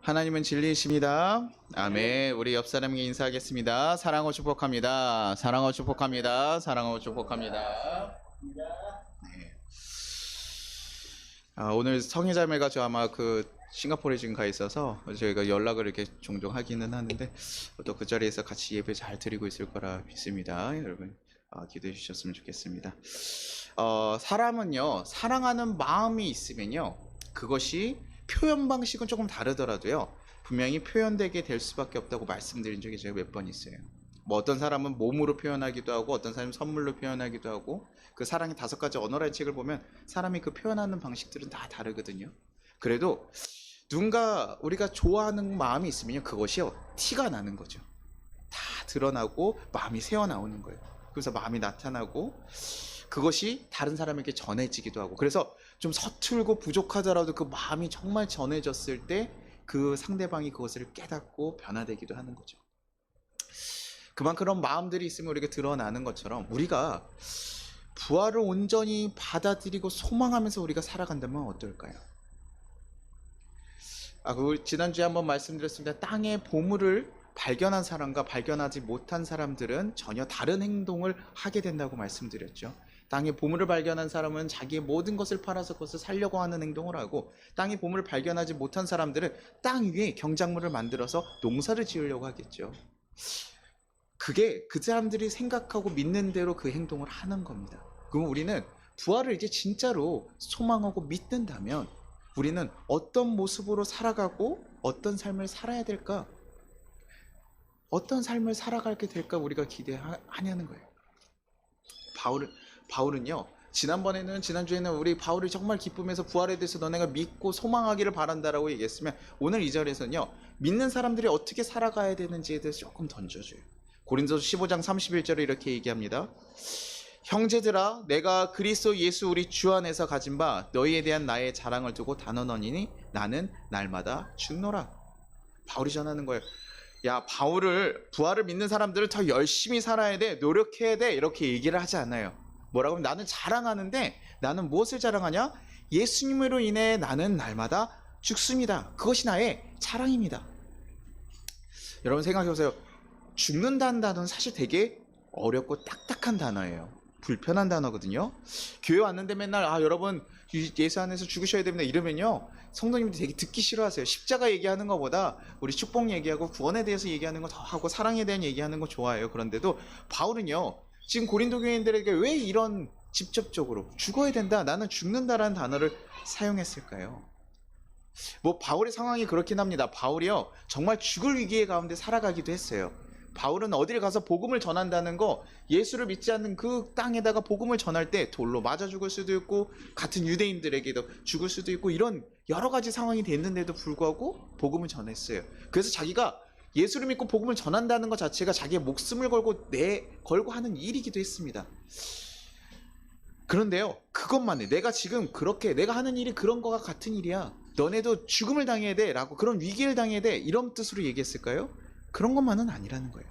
하나님은 진리이십니다. 아멘. 우리 옆 사람에게 인사하겠습니다. 사랑하고 축복합니다. 사랑하고 축복합니다. 사랑하고 축복합니다. 네. 오늘 성회자매가 저 아마 싱가포르에 지금 가 있어서 저희가 연락을 이렇게 종종 하기는 하는데 또 그 자리에서 같이 예배 잘 드리고 있을 거라 믿습니다. 여러분 기도해 주셨으면 좋겠습니다. 사람은요, 사랑하는 마음이 있으면요, 그것이 표현 방식은 조금 다르더라도요, 분명히 표현되게 될 수밖에 없다고 말씀드린 적이 제가 몇 번 있어요. 뭐 어떤 사람은 몸으로 표현하기도 하고 어떤 사람은 선물로 표현하기도 하고, 그 사랑의 5가지 언어라는 책을 보면 사람이 그 표현하는 방식들은 다 다르거든요. 그래도 누군가 우리가 좋아하는 마음이 있으면 그것이요, 티가 나는 거죠. 다 드러나고 마음이 새어나오는 거예요. 그래서 마음이 나타나고 그것이 다른 사람에게 전해지기도 하고, 그래서 좀 서툴고 부족하더라도 그 마음이 정말 전해졌을 때 그 상대방이 그것을 깨닫고 변화되기도 하는 거죠. 그만 그런 마음들이 있으면 우리가 드러나는 것처럼 우리가 부활을 온전히 받아들이고 소망하면서 우리가 살아간다면 어떨까요? 지난주에 한번 말씀드렸습니다. 땅의 보물을 발견한 사람과 발견하지 못한 사람들은 전혀 다른 행동을 하게 된다고 말씀드렸죠. 땅의 보물을 발견한 사람은 자기의 모든 것을 팔아서 그것을 살려고 하는 행동을 하고, 땅의 보물을 발견하지 못한 사람들은 땅 위에 경작물을 만들어서 농사를 지으려고 하겠죠. 그게 그 사람들이 생각하고 믿는 대로 그 행동을 하는 겁니다. 그럼 우리는 부활을 이제 진짜로 소망하고 믿는다면 우리는 어떤 모습으로 살아가고 어떤 삶을 살아야 될까? 어떤 삶을 살아가게 될까 우리가 기대하냐는 거예요. 바울은요, 지난주에는 우리 바울이 정말 기쁨에서 부활에 대해서 너네가 믿고 소망하기를 바란다라고 얘기했으면, 오늘 이 절에서는요, 믿는 사람들이 어떻게 살아가야 되는지에 대해서 조금 던져줘요. 고린도서 15장 31절에 이렇게 얘기합니다. 형제들아, 내가 그리스도 예수 우리 주 안에서 가진 바 너희에 대한 나의 자랑을 두고 단언하노니 나는 날마다 죽노라. 바울이 전하는 거예요. 야, 부활을 믿는 사람들은 더 열심히 살아야 돼, 노력해야 돼, 이렇게 얘기를 하지 않아요. 뭐라고 하면, 나는 자랑하는데 나는 무엇을 자랑하냐? 예수님으로 인해 나는 날마다 죽습니다. 그것이 나의 자랑입니다. 여러분 생각해보세요. 죽는다는 단어는 사실 되게 어렵고 딱딱한 단어예요. 불편한 단어거든요. 교회 왔는데 맨날 여러분 예수 안에서 죽으셔야 됩니다 이러면요, 성도님들이 되게 듣기 싫어하세요. 십자가 얘기하는 것보다 우리 축복 얘기하고 구원에 대해서 얘기하는 거 더 하고 사랑에 대한 얘기하는 거 좋아해요. 그런데도 바울은요, 지금 고린도 교인들에게 왜 이런 직접적으로 죽어야 된다, 나는 죽는다라는 단어를 사용했을까요? 뭐 바울의 상황이 그렇긴 합니다. 바울이요, 정말 죽을 위기의 가운데 살아가기도 했어요. 바울은 어딜 가서 복음을 전한다는 거, 예수를 믿지 않는 그 땅에다가 복음을 전할 때 돌로 맞아 죽을 수도 있고 같은 유대인들에게도 죽을 수도 있고, 이런 여러 가지 상황이 됐는데도 불구하고 복음을 전했어요. 그래서 자기가 예수를 믿고 복음을 전한다는 것 자체가 자기의 목숨을 걸고 하는 일이기도 했습니다. 그런데요, 그것만해, 내가 하는 일이 그런 거가 같은 일이야, 너네도 죽음을 당해야 돼 라고, 그런 위기를 당해야 돼, 이런 뜻으로 얘기했을까요? 그런 것만은 아니라는 거예요.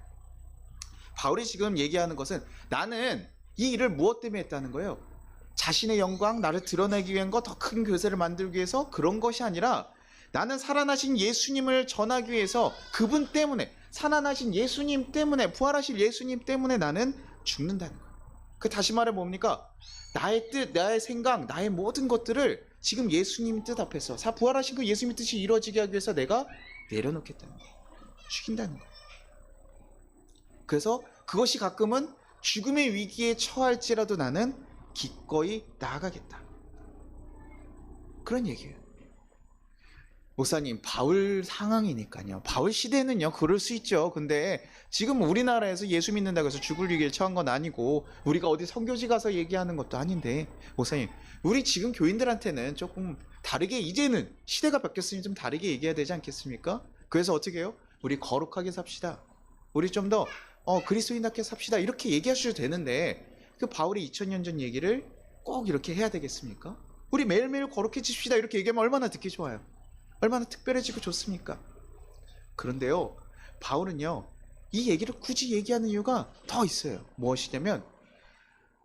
바울이 지금 얘기하는 것은, 나는 이 일을 무엇 때문에 했다는 거예요? 자신의 영광, 나를 드러내기 위한 것, 더 큰 교세를 만들기 위해서 그런 것이 아니라, 나는 살아나신 예수님을 전하기 위해서, 그분 때문에, 살아나신 예수님 때문에, 부활하실 예수님 때문에 나는 죽는다는 거예요. 다시 말해 뭡니까? 나의 뜻, 나의 생각, 나의 모든 것들을 지금 예수님 뜻 앞에서, 부활하신 그 예수님 뜻이 이루어지게 하기 위해서 내가 내려놓겠다는 거예요. 죽인다는 거예요. 그래서 그것이 가끔은 죽음의 위기에 처할지라도 나는 기꺼이 나아가겠다, 그런 얘기예요. 목사님, 바울 상황이니까요, 바울 시대는요 그럴 수 있죠. 근데 지금 우리나라에서 예수 믿는다고 해서 죽을 위기에 처한 건 아니고, 우리가 어디 선교지 가서 얘기하는 것도 아닌데, 목사님, 우리 지금 교인들한테는 조금 다르게, 이제는 시대가 바뀌었으니 좀 다르게 얘기해야 되지 않겠습니까? 그래서 어떻게 해요? 우리 거룩하게 삽시다, 우리 좀 더 그리스도인답게 삽시다, 이렇게 얘기하셔도 되는데, 그 바울이 2000년 전 얘기를 꼭 이렇게 해야 되겠습니까? 우리 매일매일 거룩해집시다 이렇게 얘기하면 얼마나 듣기 좋아요, 얼마나 특별해지고 좋습니까? 그런데요, 바울은요, 이 얘기를 굳이 얘기하는 이유가 더 있어요. 무엇이냐면,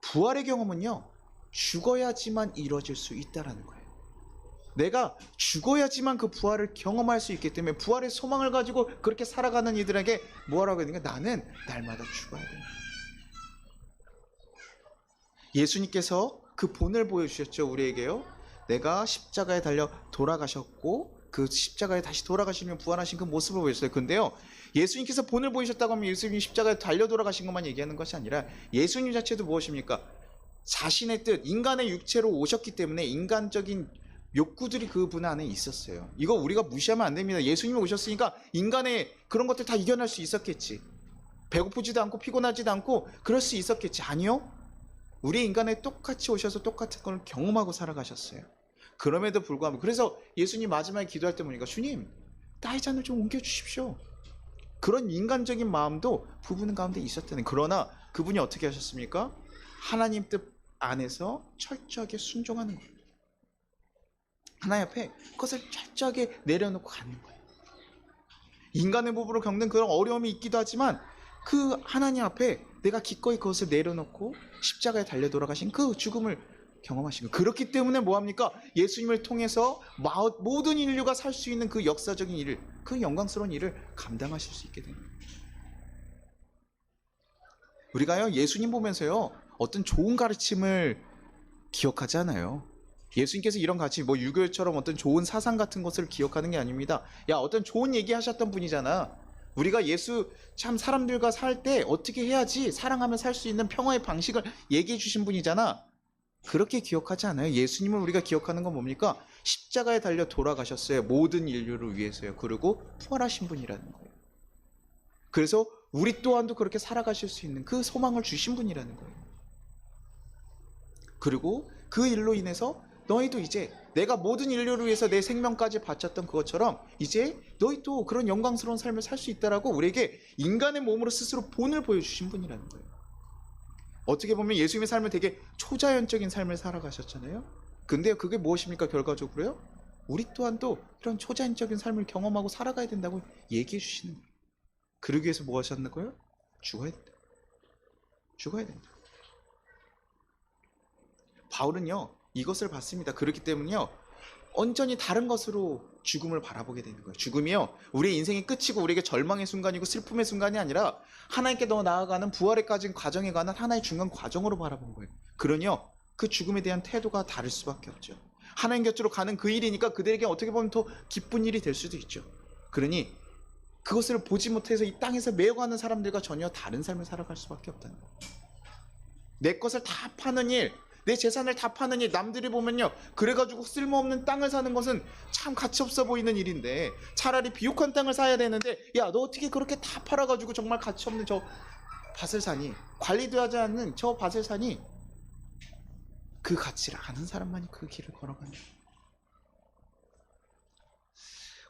부활의 경험은요, 죽어야지만 이루어질 수 있다라는 거예요. 내가 죽어야지만 그 부활을 경험할 수 있기 때문에 부활의 소망을 가지고 그렇게 살아가는 이들에게 뭐라고 했는가? 나는 날마다 죽어야 된다. 예수님께서 그 본을 보여주셨죠. 우리에게요. 내가 십자가에 달려 돌아가셨고 그 십자가에 다시 돌아가시면 부활하신 그 모습을 보였어요. 근데요, 예수님께서 본을 보이셨다고 하면 예수님이 십자가에 달려 돌아가신 것만 얘기하는 것이 아니라 예수님 자체도 무엇입니까? 자신의 뜻, 인간의 육체로 오셨기 때문에 인간적인 욕구들이 그분 안에 있었어요. 이거 우리가 무시하면 안 됩니다. 예수님이 오셨으니까 인간의 그런 것들 다 이겨낼 수 있었겠지. 배고프지도 않고 피곤하지도 않고 그럴 수 있었겠지. 아니요. 우리 인간에 똑같이 오셔서 똑같은 걸 경험하고 살아가셨어요. 그럼에도 불구하고 그래서 예수님 마지막에 기도할 때 보니까 주님, 나의 잔을 좀 옮겨주십시오. 그런 인간적인 마음도 부분 가운데 있었다는. 그러나 그분이 어떻게 하셨습니까? 하나님 뜻 안에서 철저하게 순종하는 거예요. 하나님 앞에 그것을 철저하게 내려놓고 가는 거예요. 인간의 부부로 겪는 그런 어려움이 있기도 하지만 그 하나님 앞에 내가 기꺼이 그것을 내려놓고 십자가에 달려 돌아가신 그 죽음을 경험하신 거예요. 그렇기 때문에 뭐합니까? 예수님을 통해서 모든 인류가 살 수 있는 그 역사적인 일을, 그 영광스러운 일을 감당하실 수 있게 됩니다. 우리가요, 예수님 보면서요, 어떤 좋은 가르침을 기억하지 않아요. 예수님께서 이런 가르침, 뭐 유교처럼 어떤 좋은 사상 같은 것을 기억하는 게 아닙니다. 야, 어떤 좋은 얘기 하셨던 분이잖아. 우리가 예수 참 사람들과 살 때 어떻게 해야지 사랑하며 살 수 있는 평화의 방식을 얘기해 주신 분이잖아. 그렇게 기억하지 않아요. 예수님을 우리가 기억하는 건 뭡니까? 십자가에 달려 돌아가셨어요. 모든 인류를 위해서요. 그리고 부활하신 분이라는 거예요. 그래서 우리 또한도 그렇게 살아가실 수 있는 그 소망을 주신 분이라는 거예요. 그리고 그 일로 인해서 너희도 이제 내가 모든 인류를 위해서 내 생명까지 바쳤던 그것처럼 이제 너희도 그런 영광스러운 삶을 살 수 있다라고 우리에게 인간의 몸으로 스스로 본을 보여주신 분이라는 거예요. 어떻게 보면 예수님의 삶은 되게 초자연적인 삶을 살아가셨잖아요. 근데 그게 무엇입니까? 결과적으로요, 우리 또한 또 이런 초자연적인 삶을 경험하고 살아가야 된다고 얘기해 주시는 거예요. 그러기 위해서 뭐 하셨는 거예요? 죽어야 된다. 죽어야 된다. 바울은요, 이것을 봤습니다. 그렇기 때문에요, 온전히 다른 것으로 죽음을 바라보게 되는 거예요. 죽음이요, 우리의 인생의 끝이고 우리에게 절망의 순간이고 슬픔의 순간이 아니라 하나님께 더 나아가는 부활에까지 과정에 관한 하나의 중간 과정으로 바라본 거예요. 그러니요, 그 죽음에 대한 태도가 다를 수밖에 없죠. 하나님 곁으로 가는 그 일이니까 그들에게 어떻게 보면 더 기쁜 일이 될 수도 있죠. 그러니 그것을 보지 못해서 이 땅에서 매여가는 사람들과 전혀 다른 삶을 살아갈 수밖에 없다는 거예요. 내 것을 다 파는 일, 내 재산을 다 파는 일, 남들이 보면요, 그래가지고 쓸모없는 땅을 사는 것은 참 가치없어 보이는 일인데 차라리 비옥한 땅을 사야 되는데, 야, 너 어떻게 그렇게 다 팔아가지고 정말 가치없는 저 밭을 사니? 관리도 하지 않는 저 밭을 사니? 그 가치를 아는 사람만이 그 길을 걸어가는 거예요.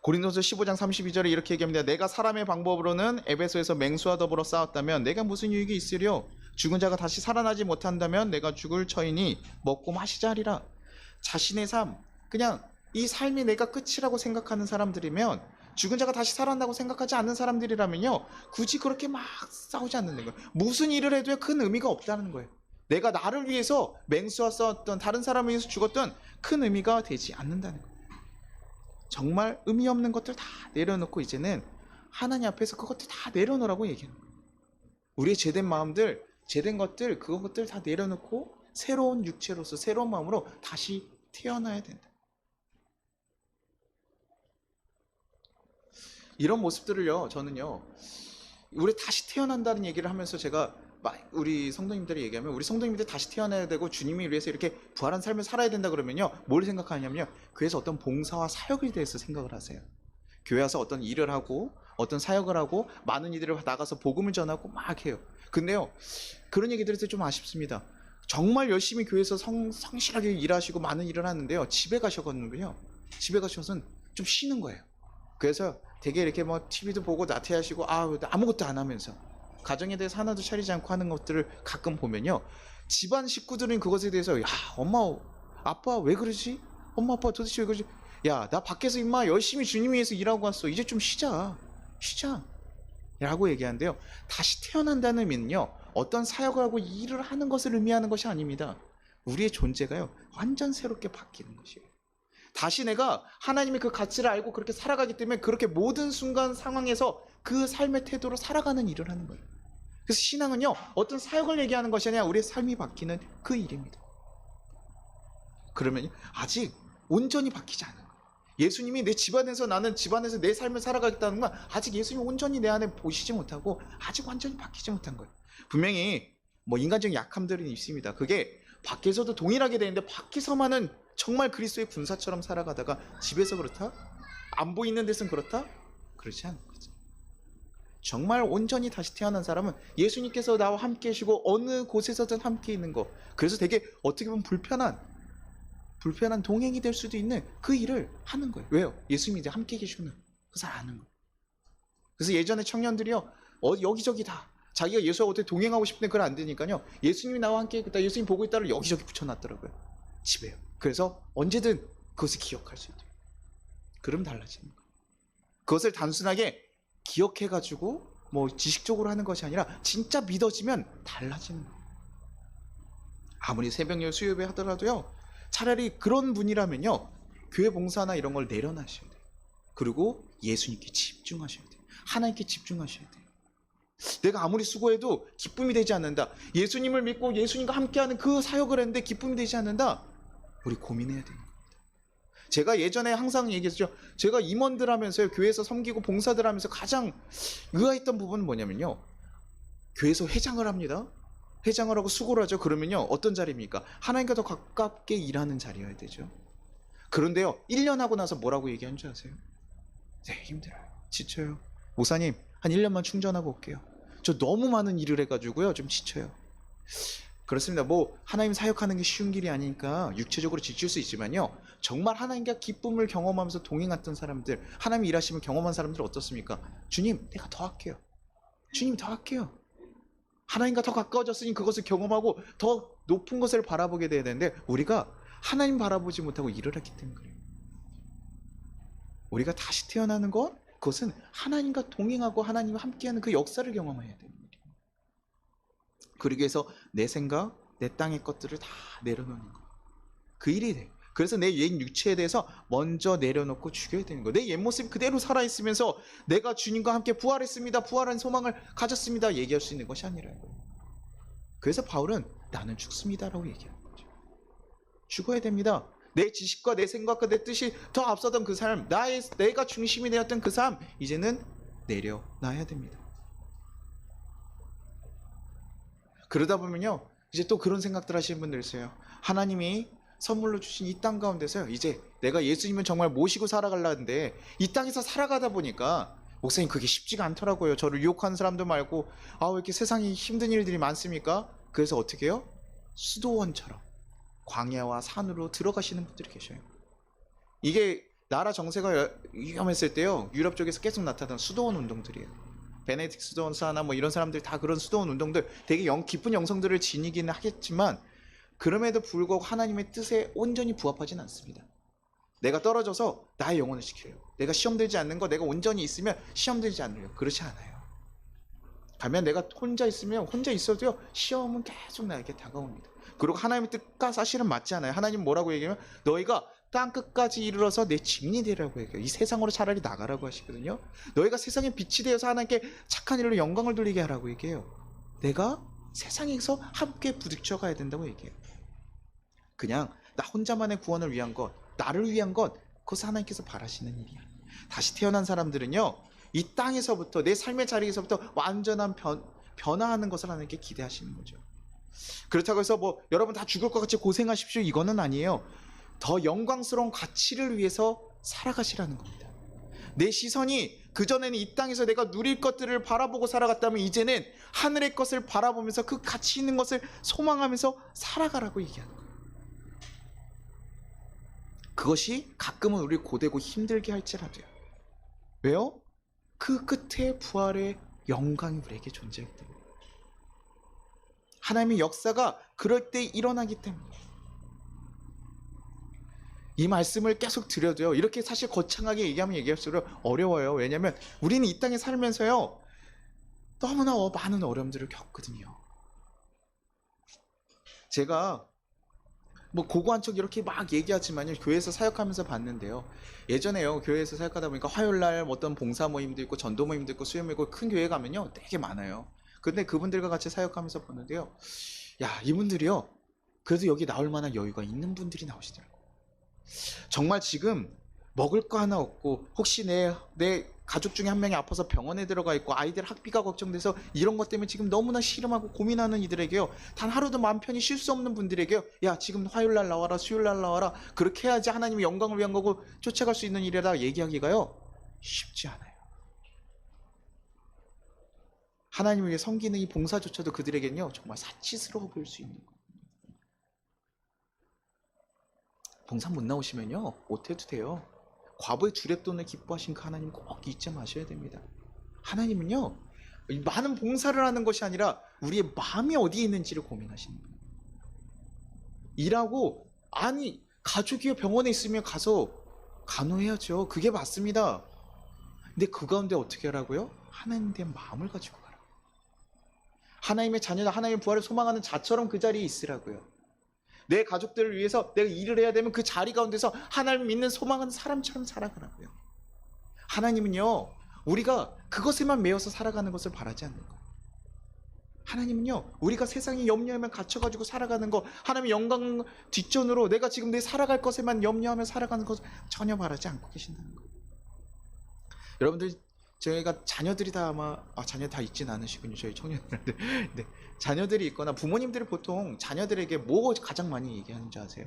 고린도서 15장 32절에 이렇게 얘기합니다. 내가 사람의 방법으로는 에베소에서 맹수와 더불어 싸웠다면 내가 무슨 유익이 있으려? 죽은 자가 다시 살아나지 못한다면 내가 죽을 처이니 먹고 마시자 하리라. 자신의 삶, 그냥 이 삶이 내가 끝이라고 생각하는 사람들이면, 죽은 자가 다시 살아난다고 생각하지 않는 사람들이라면요, 굳이 그렇게 막 싸우지 않는 거예요. 무슨 일을 해도 큰 의미가 없다는 거예요. 내가 나를 위해서 맹수와 싸웠던, 다른 사람을 위해서 죽었던 큰 의미가 되지 않는다는 거예요. 정말 의미 없는 것들 다 내려놓고 이제는 하나님 앞에서 그것들 다 내려놓으라고 얘기하는 거예요. 우리의 죄된 마음들, 죄된 것들, 그것들 다 내려놓고 새로운 육체로서 새로운 마음으로 다시 태어나야 된다. 이런 모습들을요, 저는요, 우리 다시 태어난다는 얘기를 하면서 제가 우리 성도님들이 얘기하면, 우리 성도님들 다시 태어나야 되고 주님이 위해서 이렇게 부활한 삶을 살아야 된다 그러면요, 뭘 생각하냐면요, 교회에서 어떤 봉사와 사역에 대해서 생각을 하세요. 교회 와서 어떤 일을 하고 어떤 사역을 하고 많은 이들을 나가서 복음을 전하고 막 해요. 근데요, 그런 얘기 들을 때 좀 아쉽습니다. 정말 열심히 교회에서 성실하게 일하시고 많은 일을 하는데요, 집에 가셔가지고요, 집에 가셔서는 좀 쉬는 거예요. 그래서 되게 이렇게 뭐 TV도 보고 나태하시고 아무것도 안 하면서 가정에 대해서 하나도 차리지 않고 하는 것들을 가끔 보면요, 집안 식구들은 그것에 대해서, 야, 엄마 아빠 왜 그러지? 엄마 아빠 도대체 왜 그러지? 야, 나 밖에서 임마 열심히 주님 위해서 일하고 왔어. 이제 좀 쉬자 라고 얘기하는데요, 다시 태어난다는 의미는요, 어떤 사역을 하고 일을 하는 것을 의미하는 것이 아닙니다. 우리의 존재가요, 완전 새롭게 바뀌는 것이에요. 다시 내가 하나님의 그 가치를 알고 그렇게 살아가기 때문에 그렇게 모든 순간 상황에서 그 삶의 태도로 살아가는 일을 하는 거예요. 그래서 신앙은요, 어떤 사역을 얘기하는 것이 아니라 우리의 삶이 바뀌는 그 일입니다. 그러면 아직 온전히 바뀌지 않은 거예요. 예수님이 내 집안에서, 나는 집안에서 내 삶을 살아가겠다는 건 아직 예수님이 온전히 내 안에 보시지 못하고 아직 완전히 바뀌지 못한 거예요. 분명히 뭐 인간적인 약함들은 있습니다. 그게 밖에서도 동일하게 되는데 밖에서만은 정말 그리스도의 군사처럼 살아가다가 집에서 그렇다? 안 보이는 데서는 그렇다? 그렇지 않은 거죠. 정말 온전히 다시 태어난 사람은 예수님께서 나와 함께 계시고 어느 곳에서든 함께 있는 거. 그래서 되게 어떻게 보면 불편한 동행이 될 수도 있는 그 일을 하는 거예요. 왜요? 예수님이 이제 함께 계시구나. 그래서 아는 거예요. 그래서 예전에 청년들이요, 여기저기 다 자기가 예수하고 어떻게 동행하고 싶은데 그걸 안 되니까요, 예수님이 나와 함께 있다, 예수님 보고 있다를 여기저기 붙여놨더라고요. 집에요. 그래서 언제든 그것을 기억할 수 있도록. 그럼 달라지는 거예요. 그것을 단순하게 기억해가지고 뭐 지식적으로 하는 것이 아니라 진짜 믿어지면 달라지는 거예요. 아무리 새벽녘 수요예배 하더라도요, 차라리 그런 분이라면요, 교회 봉사나 이런 걸 내려놔셔야 돼요. 그리고 예수님께 집중하셔야 돼요. 하나님께 집중하셔야 돼요. 내가 아무리 수고해도 기쁨이 되지 않는다. 예수님을 믿고 예수님과 함께하는 그 사역을 했는데 기쁨이 되지 않는다. 우리 고민해야 되는 겁니다. 제가 예전에 항상 얘기했죠. 제가 임원들 하면서요, 교회에서 섬기고 봉사들 하면서 가장 의아했던 부분은 뭐냐면요, 교회에서 회장을 합니다. 회장을 하고 수고를 하죠. 그러면요, 어떤 자리입니까? 하나님과 더 가깝게 일하는 자리여야 되죠. 그런데요, 1년 하고 나서 뭐라고 얘기하는 줄 아세요? 네, 힘들어요. 지쳐요. 목사님, 한 1년만 충전하고 올게요. 저 너무 많은 일을 해가지고요, 좀 지쳐요. 그렇습니다. 뭐 하나님 사역하는 게 쉬운 길이 아니니까 육체적으로 지칠 수 있지만요, 정말 하나님과 기쁨을 경험하면서 동행했던 사람들, 하나님 일하시면 경험한 사람들 어떻습니까? 주님, 내가 더 할게요. 주님, 더 할게요. 하나님과 더 가까워졌으니 그것을 경험하고 더 높은 것을 바라보게 돼야 되는데, 우리가 하나님 바라보지 못하고 일을 했기 때문에 그래요. 우리가 다시 태어나는 건, 그것은 하나님과 동행하고 하나님과 함께하는 그 역사를 경험해야 되는 일이에요. 그러기 위해서 내 생각, 내 땅의 것들을 다 내려놓는 거, 그 일이 돼요. 그래서 내 옛 육체에 대해서 먼저 내려놓고 죽여야 되는 거예요. 내 옛 모습이 그대로 살아있으면서 내가 주님과 함께 부활했습니다, 부활한 소망을 가졌습니다 얘기할 수 있는 것이 아니라는 거예요. 그래서 바울은 나는 죽습니다라고 얘기하는 거죠. 죽어야 됩니다. 내 지식과 내 생각과 내 뜻이 더 앞서던 그 삶, 내가 중심이 되었던 그 삶, 이제는 내려놔야 됩니다. 그러다 보면요, 이제 또 그런 생각들 하시는 분들 있어요. 하나님이 선물로 주신 이 땅 가운데서요, 이제 내가 예수님을 정말 모시고 살아가려는데 이 땅에서 살아가다 보니까 목사님 그게 쉽지가 않더라고요. 저를 유혹하는 사람도 많고, 왜 이렇게 세상에 힘든 일들이 많습니까? 그래서 어떻게 해요? 수도원처럼 광야와 산으로 들어가시는 분들이 계셔요. 이게 나라 정세가 위험했을 때요, 유럽 쪽에서 계속 나타난 수도원 운동들이에요. 베네딕트 수도원사나 뭐 이런 사람들 다 그런 수도원 운동들, 되게 깊은 영성들을 지니기는 하겠지만 그럼에도 불구하고 하나님의 뜻에 온전히 부합하진 않습니다. 내가 떨어져서 나의 영혼을 지켜요. 내가 시험 들지 않는 거, 내가 온전히 있으면 시험 들지 않으려. 그렇지 않아요. 가면 내가 혼자 있으면 혼자 있어도요, 시험은 계속 나에게 다가옵니다. 그리고 하나님의 뜻과 사실은 맞지 않아요. 하나님 뭐라고 얘기하면 너희가 땅 끝까지 이르러서 내 증인이 되라고 얘기해요. 이 세상으로 차라리 나가라고 하시거든요. 너희가 세상의 빛이 되어서 하나님께 착한 일로 영광을 돌리게 하라고 얘기해요. 내가 세상에서 함께 부딪혀 가야 된다고 얘기해요. 그냥 나 혼자만의 구원을 위한 것, 나를 위한 것, 그것을 하나님께서 바라시는 일이야. 다시 태어난 사람들은요, 이 땅에서부터, 내 삶의 자리에서부터 완전한 변화하는 것을 하나님께 기대하시는 거죠. 그렇다고 해서 뭐 여러분 다 죽을 것 같이 고생하십시오, 이거는 아니에요. 더 영광스러운 가치를 위해서 살아가시라는 겁니다. 내 시선이 그전에는 이 땅에서 내가 누릴 것들을 바라보고 살아갔다면 이제는 하늘의 것을 바라보면서 그 가치 있는 것을 소망하면서 살아가라고 얘기하는 거예요. 그것이 가끔은 우리 고되고 힘들게 할지라도요. 왜요? 그 끝에 부활의 영광이 우리에게 존재하기 때문에, 하나님의 역사가 그럴 때 일어나기 때문에. 이 말씀을 계속 드려도요, 이렇게 사실 거창하게 얘기하면 얘기할수록 어려워요. 왜냐하면 우리는 이 땅에 살면서요, 너무나 많은 어려움들을 겪거든요. 제가 뭐 고고한 척 이렇게 막 얘기하지만요, 교회에서 사역하면서 봤는데요. 예전에요, 교회에서 사역하다 보니까 화요일날 어떤 봉사 모임도 있고 전도 모임도 있고 수요 모임도 있고 큰 교회 가면요 되게 많아요. 근데 그분들과 같이 사역하면서 보는데요, 야, 이분들이요 그래도 여기 나올 만한 여유가 있는 분들이 나오시더라고요. 정말 지금 먹을 거 하나 없고, 혹시 내 가족 중에 한 명이 아파서 병원에 들어가 있고 아이들 학비가 걱정돼서 이런 것 때문에 지금 너무나 씨름하고 고민하는 이들에게요, 단 하루도 마음 편히 쉴 수 없는 분들에게요, 야, 지금 화요일 날 나와라, 수요일 날 나와라, 그렇게 해야지 하나님의 영광을 위한 거고 쫓아갈 수 있는 일이다 얘기하기가요 쉽지 않아요. 하나님을 위해 섬기는 이 봉사조차도 그들에게는요 정말 사치스러워 보일 수 있는 거예요. 봉사 못 나오시면요 못해도 돼요. 과부의 주랩돈을 기뻐하신 그 하나님 꼭 잊지 마셔야 됩니다. 하나님은요 많은 봉사를 하는 것이 아니라 우리의 마음이 어디에 있는지를 고민하시는 거예요. 일하고, 아니 가족이 병원에 있으면 가서 간호해야죠. 그게 맞습니다. 근데 그 가운데 어떻게 하라고요? 하나님에 대한 마음을 가지고 가라. 하나님의 자녀다, 하나님의 부활을 소망하는 자처럼 그 자리에 있으라고요. 내 가족들을 위해서 내가 일을 해야 되면 그 자리 가운데서 하나님 믿는 소망하는 사람처럼 살아가라고요. 하나님은요 우리가 그것에만 매여서 살아가는 것을 바라지 않는 거예요. 하나님은요 우리가 세상에 염려하면 갇혀가지고 살아가는 거, 하나님의 영광 뒷전으로 내가 지금 내 살아갈 것에만 염려하며 살아가는 것을 전혀 바라지 않고 계신다는 거예요. 여러분들, 저희가 자녀들이 다 아마 자녀 다 있진 않으시군요, 저희 청년들. 네, 자녀들이 있거나 부모님들이 보통 자녀들에게 뭐 가장 많이 얘기하는지 아세요?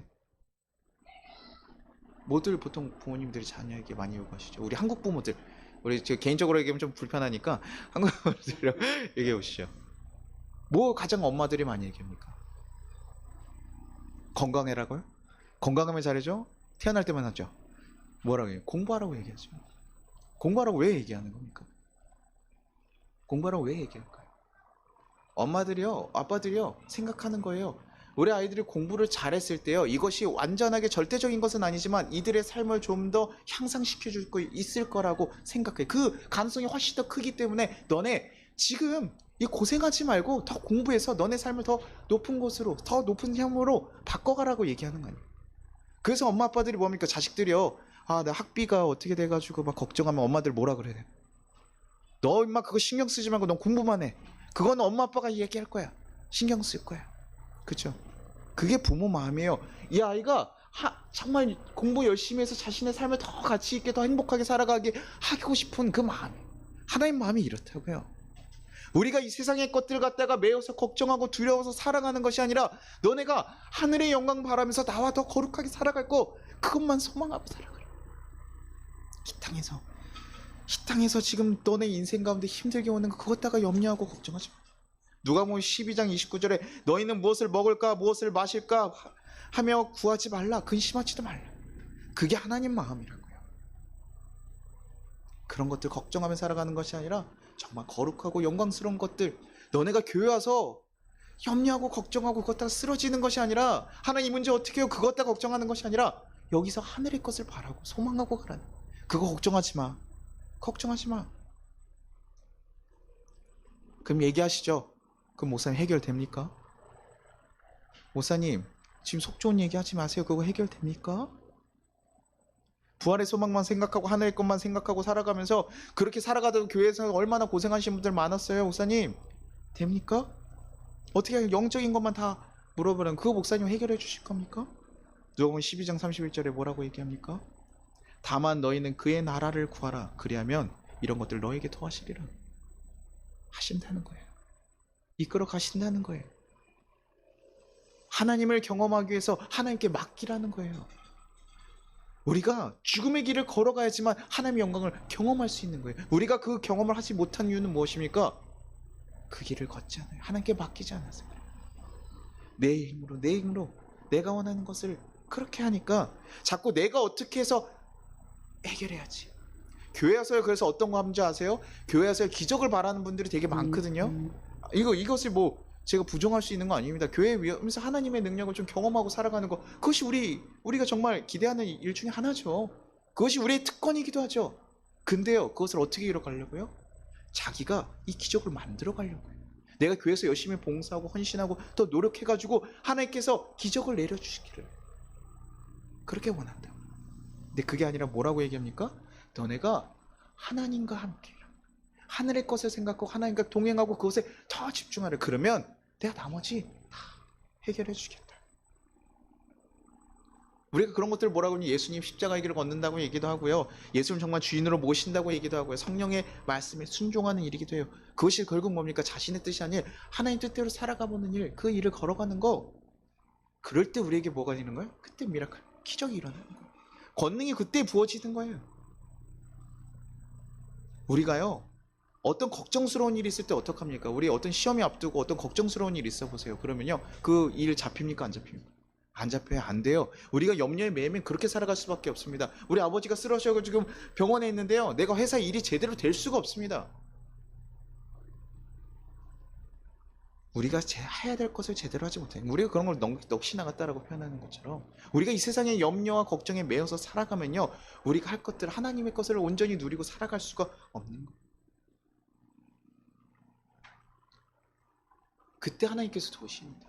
뭐들 보통 부모님들이 자녀에게 많이 요구하시죠? 우리 한국 부모들, 우리 저 개인적으로 얘기하면 좀 불편하니까 한국 부모들이랑 얘기해 보시죠. 뭐 가장 엄마들이 많이 얘기합니까? 건강해라고요? 건강하면 잘해줘? 태어날 때만 하죠. 뭐라고 해요? 공부하라고 얘기하죠. 공부하라고 왜 얘기하는 겁니까? 공부하라고 왜 얘기할까요? 엄마들이요, 아빠들이요 생각하는 거예요. 우리 아이들이 공부를 잘했을 때요, 이것이 완전하게 절대적인 것은 아니지만 이들의 삶을 좀 더 향상시켜 줄 거 있을 거라고 생각해. 그 가능성이 훨씬 더 크기 때문에 너네 지금 이 고생하지 말고 더 공부해서 너네 삶을 더 높은 곳으로, 더 높은 향으로 바꿔가라고 얘기하는 거 아니에요. 그래서 엄마 아빠들이 뭡니까? 자식들이요, 나 학비가 어떻게 돼가지고 막 걱정하면 엄마들 뭐라 그래? 너 임마 그거 신경 쓰지 말고 넌 공부만 해. 그건 엄마 아빠가 얘기할 거야. 신경 쓸 거야. 그쵸? 그게 부모 마음이에요. 이 아이가 정말 공부 열심히 해서 자신의 삶을 더 가치 있게, 더 행복하게 살아가게 하고 싶은 그 마음. 하나님 마음이 이렇다고요. 우리가 이 세상의 것들 갖다가 매여서 걱정하고 두려워서 살아가는 것이 아니라 너네가 하늘의 영광 바라면서 나와 더 거룩하게 살아갈 거, 그것만 소망하고 살아가라. 이 땅에서 지금 너네 인생 가운데 힘들게 오는 거, 그것다가 염려하고 걱정하지 마. 누가복음 12장 29절에 너희는 무엇을 먹을까 무엇을 마실까 하며 구하지 말라, 근심하지도 말라. 그게 하나님 마음이라고요. 그런 것들 걱정하며 살아가는 것이 아니라 정말 거룩하고 영광스러운 것들, 너네가 교회 와서 염려하고 걱정하고 그것다가 쓰러지는 것이 아니라, 하나님 문제 어떻게 해요 그것다 걱정하는 것이 아니라 여기서 하늘의 것을 바라고 소망하고 가라는, 그거 걱정하지 마. 걱정하지 마. 그럼 얘기하시죠. 그럼 목사님 해결됩니까? 목사님 지금 속 좋은 얘기 하지 마세요. 그거 해결됩니까? 부활의 소망만 생각하고 하늘의 것만 생각하고 살아가면서 그렇게 살아가던 교회에서 얼마나 고생하신 분들 많았어요. 목사님 됩니까? 어떻게 영적인 것만 다 물어보면 그거 목사님 해결해 주실 겁니까? 누가복음 12장 31절에 뭐라고 얘기합니까? 다만 너희는 그의 나라를 구하라. 그리하면 이런 것들 너에게 더하시리라. 하신다는 거예요. 이끌어 가신다는 거예요. 하나님을 경험하기 위해서 하나님께 맡기라는 거예요. 우리가 죽음의 길을 걸어가야지만 하나님의 영광을 경험할 수 있는 거예요. 우리가 그 경험을 하지 못한 이유는 무엇입니까? 그 길을 걷지 않아요. 하나님께 맡기지 않아서 그래요. 내 힘으로 내가 원하는 것을 그렇게 하니까 자꾸 내가 어떻게 해서 해결해야지. 교회 와서 그래서 어떤 거 하는지 아세요? 교회 와서 기적을 바라는 분들이 되게 많거든요. 이것을 뭐 제가 부정할 수 있는 거 아닙니다. 교회에 오면서 하나님의 능력을 좀 경험하고 살아가는 거, 그것이 우리가 정말 기대하는 일 중에 하나죠. 그것이 우리의 특권이기도 하죠. 근데요, 그것을 어떻게 이뤄가려고요? 자기가 이 기적을 만들어 가려고요. 내가 교회에서 열심히 봉사하고 헌신하고 또 노력해가지고 하나님께서 기적을 내려주시기를, 그렇게 원한다. 근데 그게 아니라 뭐라고 얘기합니까? 너네가 하나님과 함께 하늘의 것을 생각하고 하나님과 동행하고 그것에 더 집중하래. 그러면 내가 나머지 다 해결해 주겠다. 우리가 그런 것들을 뭐라고 하니 예수님 십자가의 길을 걷는다고 얘기도 하고요. 예수님 정말 주인으로 모신다고 얘기도 하고요. 성령의 말씀에 순종하는 일이기도 해요. 그것이 결국 뭡니까? 자신의 뜻이 아닌 하나님 뜻대로 살아가보는 일, 그 일을 걸어가는 거. 그럴 때 우리에게 뭐가 되는 거예요? 그때 미라클, 기적이 일어나는 거예요. 권능이 그때 부어지는 거예요. 우리가요, 어떤 걱정스러운 일이 있을 때 어떡합니까? 우리 어떤 시험이 앞두고 어떤 걱정스러운 일이 있어 보세요. 그러면요, 그 일 잡힙니까? 안 잡힙니까? 안 잡혀야 안 돼요. 우리가 염려에 매이면 그렇게 살아갈 수밖에 없습니다. 우리 아버지가 쓰러져서 지금 병원에 있는데요, 내가 회사 일이 제대로 될 수가 없습니다. 우리가 해야 될 것을 제대로 하지 못해. 우리가 그런 걸 넋이 나갔다라고 표현하는 것처럼 우리가 이 세상의 염려와 걱정에 매여서 살아가면요, 우리가 할 것들, 하나님의 것을 온전히 누리고 살아갈 수가 없는 거예요. 그때 하나님께서 도우십니다.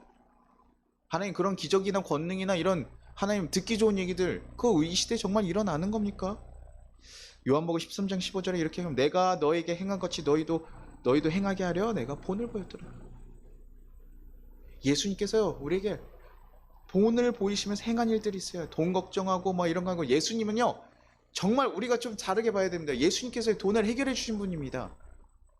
하나님, 그런 기적이나 권능이나 이런 하나님 듣기 좋은 얘기들, 그거 이 시대에 정말 일어나는 겁니까? 요한복음 13장 15절에 이렇게 하면, 내가 너에게 행한 것이 너희도 행하게 하려 내가 본을 보였더라. 예수님께서요, 우리에게 본을 보이시면서 행한 일들이 있어요. 돈 걱정하고 뭐 이런 거 하고. 예수님은요, 정말 우리가 좀 다르게 봐야 됩니다. 예수님께서 돈을 해결해 주신 분입니다.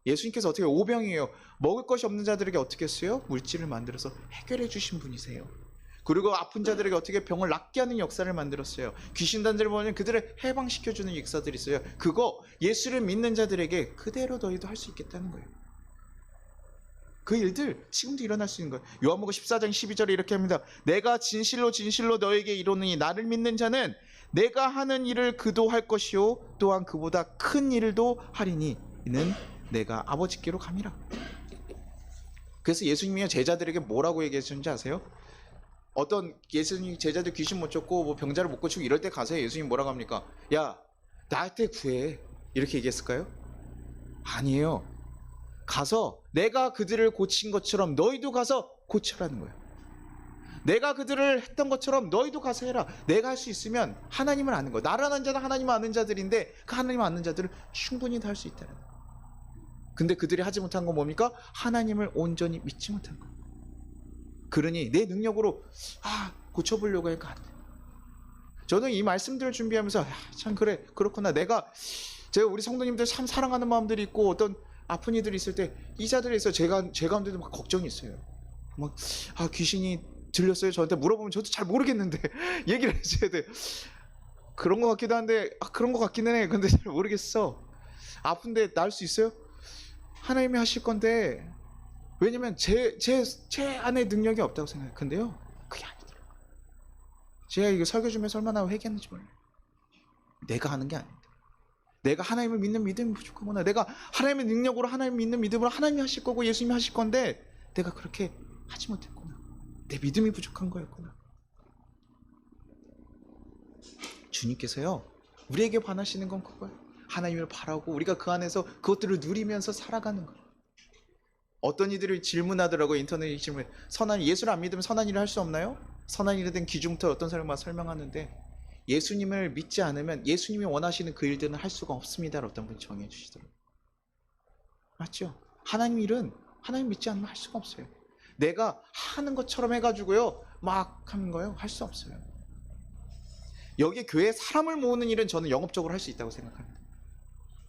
예수님께서 어떻게 오병이에요. 먹을 것이 없는 자들에게 어떻게 했어요? 물질을 만들어서 해결해 주신 분이세요. 그리고 아픈 자들에게 어떻게 병을 낫게 하는 역사를 만들었어요. 귀신단들을 보면 그들을 해방시켜주는 역사들이 있어요. 그거 예수를 믿는 자들에게 그대로 너희도 할 수 있겠다는 거예요. 그 일들 지금도 일어날 수 있는 거예요. 요한복음 14장 12절에 이렇게 합니다. 내가 진실로 진실로 너에게 이르노니 나를 믿는 자는 내가 하는 일을 그도 할 것이요 또한 그보다 큰 일도 하리니 이는 내가 아버지께로 감이라. 그래서 예수님이 제자들에게 뭐라고 얘기하셨는지 아세요? 어떤 예수님 제자들 귀신 못 쫓고 뭐 병자를 못 고치고 이럴 때 가세요. 예수님 뭐라고 합니까? 야, 나한테 구해. 이렇게 얘기했을까요? 아니에요. 가서 내가 그들을 고친 것처럼 너희도 가서 고쳐라는 거예요. 내가 그들을 했던 것처럼 너희도 가서 해라. 내가 할 수 있으면 하나님을 아는 거예요. 나를 아는 자는 하나님을 아는 자들인데 그 하나님을 아는 자들은 충분히 다 할 수 있다는 거예요. 근데 그들이 하지 못한 건 뭡니까? 하나님을 온전히 믿지 못한 거. 그러니 내 능력으로 고쳐보려고 하니까 안 돼. 저는 이 말씀들을 준비하면서 참 그래, 그렇구나. 제가 우리 성도님들 참 사랑하는 마음들이 있고 어떤 아픈 이들이 있을 때 이 자들에 있어 제 가운데도 막 걱정이 있어요. 막 귀신이 들렸어요. 저한테 물어보면 저도 잘 모르겠는데 얘기를 해줘야 돼. 그런 것 같기도 한데 그런 것 같기는 해. 근데 잘 모르겠어. 아픈데 나을 수 있어요? 하나님이 하실 건데, 왜냐면 제 안에 능력이 없다고 생각해요. 근데요, 그게 아니더라고요. 제가 이거 설교 중에서 얼마나 회개했는지 몰라요. 내가 하는 게 아닌데, 내가 하나님을 믿는 믿음이 부족하구나. 내가 하나님의 능력으로 하나님 믿는 믿음으로 하나님이 하실 거고 예수님이 하실 건데 내가 그렇게 하지 못했구나. 내 믿음이 부족한 거였구나. 주님께서요, 우리에게 반하시는 건 그거예요. 하나님을 바라고 우리가 그 안에서 그것들을 누리면서 살아가는 거예요. 어떤 이들이 질문하더라고요. 인터넷에 질문. 예수를 안 믿으면 선한 일을 할 수 없나요? 선한 일에 대한 기준부터 어떤 사람이 설명하는데, 예수님을 믿지 않으면 예수님이 원하시는 그 일들은 할 수가 없습니다라고 어떤 분이 정해 주시더라고요. 맞죠? 하나님 일은 하나님 믿지 않으면 할 수가 없어요. 내가 하는 것처럼 해가지고요 막 하는 거예요. 할 수 없어요. 여기 교회에 사람을 모으는 일은 저는 영업적으로 할 수 있다고 생각합니다.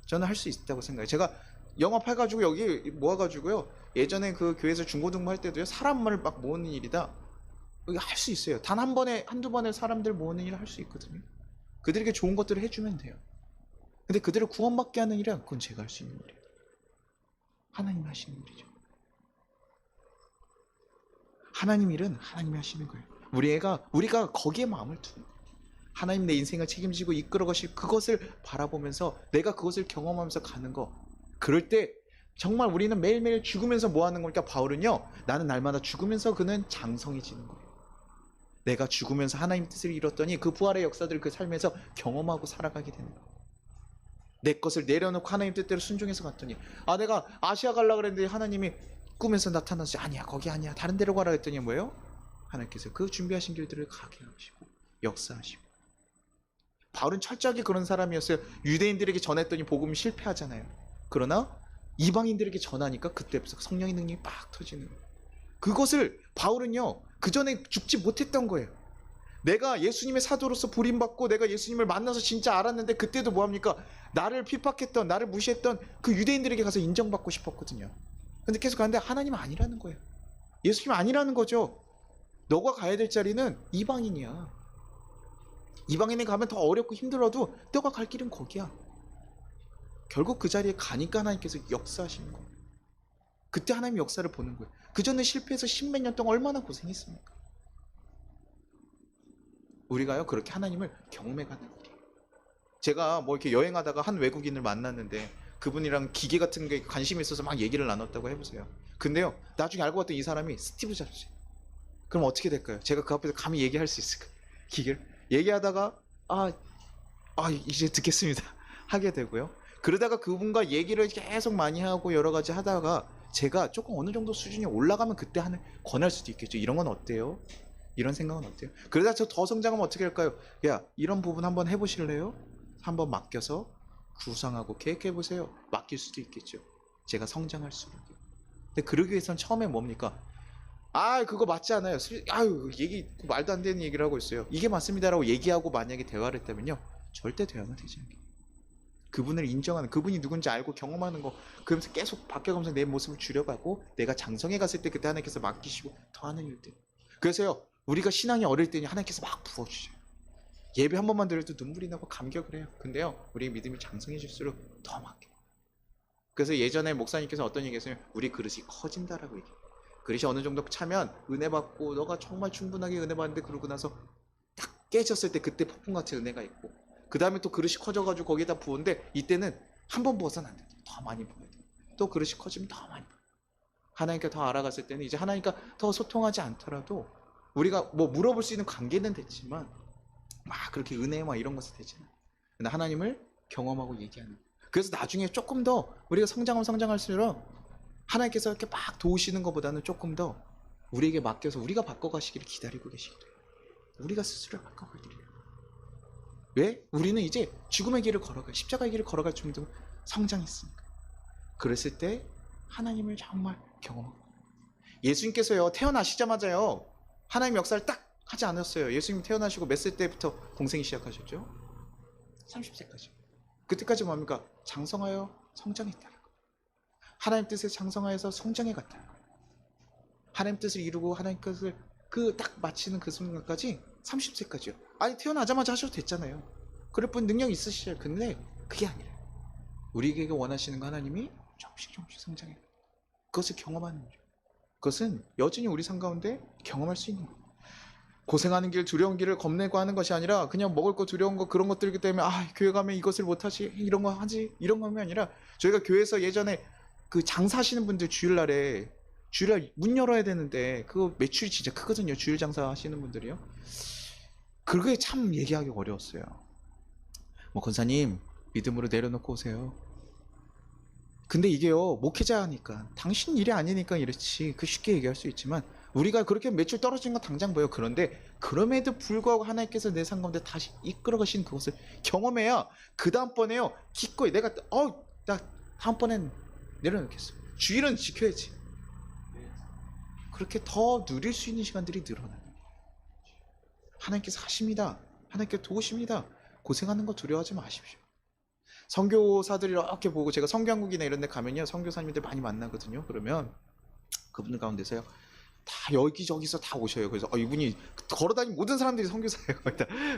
저는 할 수 있다고 생각해요. 제가 영업해가지고 여기 모아가지고요, 예전에 그 교회에서 중고등부 할 때도요, 사람을 막 모으는 일이다. 여기 할 수 있어요. 단 한 번에, 한두 번에 사람들 모으는 일을 할 수 있거든요. 그들에게 좋은 것들을 해주면 돼요. 근데 그들을 구원받게 하는 일은 그건 제가 할 수 있는 일이에요. 하나님이 하시는 일이죠. 하나님 일은 하나님이 하시는 거예요. 우리가 거기에 마음을 두는 거예요. 하나님 내 인생을 책임지고 이끌어 가실 그것을 바라보면서 내가 그것을 경험하면서 가는 거. 그럴 때 정말 우리는 매일매일 죽으면서 뭐 하는 거니까, 바울은요, 나는 날마다 죽으면서 그는 장성해지는 거예요. 내가 죽으면서 하나님 뜻을 이뤘더니 그 부활의 역사들을 그 삶에서 경험하고 살아가게 되는 거예요. 내 것을 내려놓고 하나님 뜻대로 순종해서 갔더니, 내가 아시아 가려고 그랬는데 하나님이 꿈에서 나타나서 아니야, 거기 아니야, 다른 데로 가라 했더니 뭐예요? 하나님께서 그 준비하신 길들을 가게 하시고 역사하시고 바울은 철저하게 그런 사람이었어요. 유대인들에게 전했더니 복음이 실패하잖아요. 그러나 이방인들에게 전하니까 그때부터 성령의 능력이 빡 터지는 거예요. 그것을 바울은요, 그 전에 죽지 못했던 거예요. 내가 예수님의 사도로서 부림받고 내가 예수님을 만나서 진짜 알았는데 그때도 뭐합니까? 나를 핍박했던, 나를 무시했던 그 유대인들에게 가서 인정받고 싶었거든요. 근데 계속 가는데 하나님은 아니라는 거예요. 예수님 아니라는 거죠. 너가 가야 될 자리는 이방인이야. 이방인에 가면 더 어렵고 힘들어도 너가 갈 길은 거기야. 결국 그 자리에 가니까 하나님께서 역사하시는 거예요. 그때 하나님 역사를 보는 거예요. 그 전에 실패해서 십몇 년 동안 얼마나 고생했습니까? 우리가요 그렇게 하나님을 경험해가는 길이에요. 제가 뭐 이렇게 여행하다가 한 외국인을 만났는데 그분이랑 기계 같은 게 관심이 있어서 막 얘기를 나눴다고 해보세요. 근데요 나중에 알고 봤더니 이 사람이 스티브 잡스예요. 그럼 어떻게 될까요? 제가 그 앞에서 감히 얘기할 수 있을까요? 기계를 얘기하다가 이제 듣겠습니다 하게 되고요. 그러다가 그분과 얘기를 계속 많이 하고 여러 가지 하다가 제가 조금 어느 정도 수준이 올라가면 그때 하는 권할 수도 있겠죠. 이런 건 어때요? 이런 생각은 어때요? 그러다 저 더 성장하면 어떻게 할까요? 야, 이런 부분 한번 해보실래요? 한번 맡겨서 구상하고 계획해보세요. 맡길 수도 있겠죠. 제가 성장할 수 있게. 근데 그러기 위해서는 처음에 뭡니까? 그거 맞지 않아요. 얘기 말도 안 되는 얘기를 하고 있어요. 이게 맞습니다라고 얘기하고 만약에 대화를 했다면요, 절대 대화가 되지 않게. 그분을 인정하는, 그분이 누군지 알고 경험하는 거, 그러면서 계속 바뀌어가면서 내 모습을 줄여가고 내가 장성해 갔을 때 그때 하나님께서 맡기시고 더 하는 일들. 그래서요, 우리가 신앙이 어릴 때는 하나님께서 막 부어주셔요. 예배 한 번만 드려도 눈물이 나고 감격을 해요. 근데요, 우리의 믿음이 장성해질수록 더 맡겨요. 그래서 예전에 목사님께서 어떤 얘기했어요? 우리 그릇이 커진다라고 얘기해요. 그릇이 어느 정도 차면 은혜 받고 너가 정말 충분하게 은혜 받는데 그러고 나서 딱 깨졌을 때 그때 폭풍같이 은혜가 있고, 그 다음에 또 그릇이 커져가지고 거기에다 부었는데 이때는 한 번 부어서는 안 돼요. 더 많이 부어야 돼요. 또 그릇이 커지면 더 많이 부어요. 하나님께 더 알아갔을 때는 이제 하나님과 더 소통하지 않더라도 우리가 뭐 물어볼 수 있는 관계는 됐지만 막 그렇게 은혜와 이런 것은 되지는 않아요. 근데 하나님을 경험하고 얘기하는. 그래서 나중에 조금 더 우리가 성장할수록 하나님께서 이렇게 막 도우시는 것보다는 조금 더 우리에게 맡겨서 우리가 바꿔가시기를 기다리고 계시기도 해요. 우리가 스스로 바꿔버리래요. 왜? 우리는 이제 죽음의 길을 걸어가, 십자가의 길을 걸어갈 정도로 성장했으니까. 그랬을 때 하나님을 정말 경험하고. 예수님께서요 태어나시자마자요 하나님 역사를 딱 하지 않았어요. 예수님 태어나시고 몇 살 때부터 공생이 시작하셨죠? 30세까지. 그때까지 뭡니까? 장성하여 성장했다는 거예요. 하나님 뜻에 장성하여서 성장해 갔다는 거예요. 하나님 뜻을 이루고 하나님 뜻을 딱 마치는 그 순간까지 30세까지요. 아니 태어나자마자 하셔도 됐잖아요. 그럴 뿐 능력 있으시죠. 근데 그게 아니라 우리에게 원하시는 거 하나님이 조금씩 성장해. 그것을 경험하는 거죠. 그것은 여전히 우리 삶 가운데 경험할 수 있는 거예요. 고생하는 길, 두려운 길을 겁내고 하는 것이 아니라 그냥 먹을 거, 두려운 거, 그런 것들이기 때문에 교회 가면 이것을 못하지, 이런 거 하지, 이런 거면 아니라, 저희가 교회에서 예전에 그 장사하시는 분들 주일날 문 열어야 되는데 그거 매출이 진짜 크거든요. 주일 장사 하시는 분들이요. 그게 참 얘기하기 어려웠어요. 뭐 권사님 믿음으로 내려놓고 오세요. 근데 이게요 목회자 하니까 당신 일이 아니니까 이렇지, 그 쉽게 얘기할 수 있지만 우리가 그렇게 매출 떨어진 건 당장 보여. 그런데 그럼에도 불구하고 하나님께서 내 삶 가운데 다시 이끌어 가신 그것을 경험해야 그 다음번에요 기꺼이 내가 나 다음번엔 내려놓겠어. 주일은 지켜야지. 그렇게 더 누릴 수 있는 시간들이 늘어나요. 하나님께서 하십니다. 하나님께서 도우십니다. 고생하는 거 두려워하지 마십시오. 선교사들이 이렇게 보고, 제가 선교한국이나 이런 데 가면요 선교사님들 많이 만나거든요. 그러면 그분들 가운데서요 다 여기저기서 다 오셔요. 그래서 이분이 걸어다니는 모든 사람들이 선교사예요.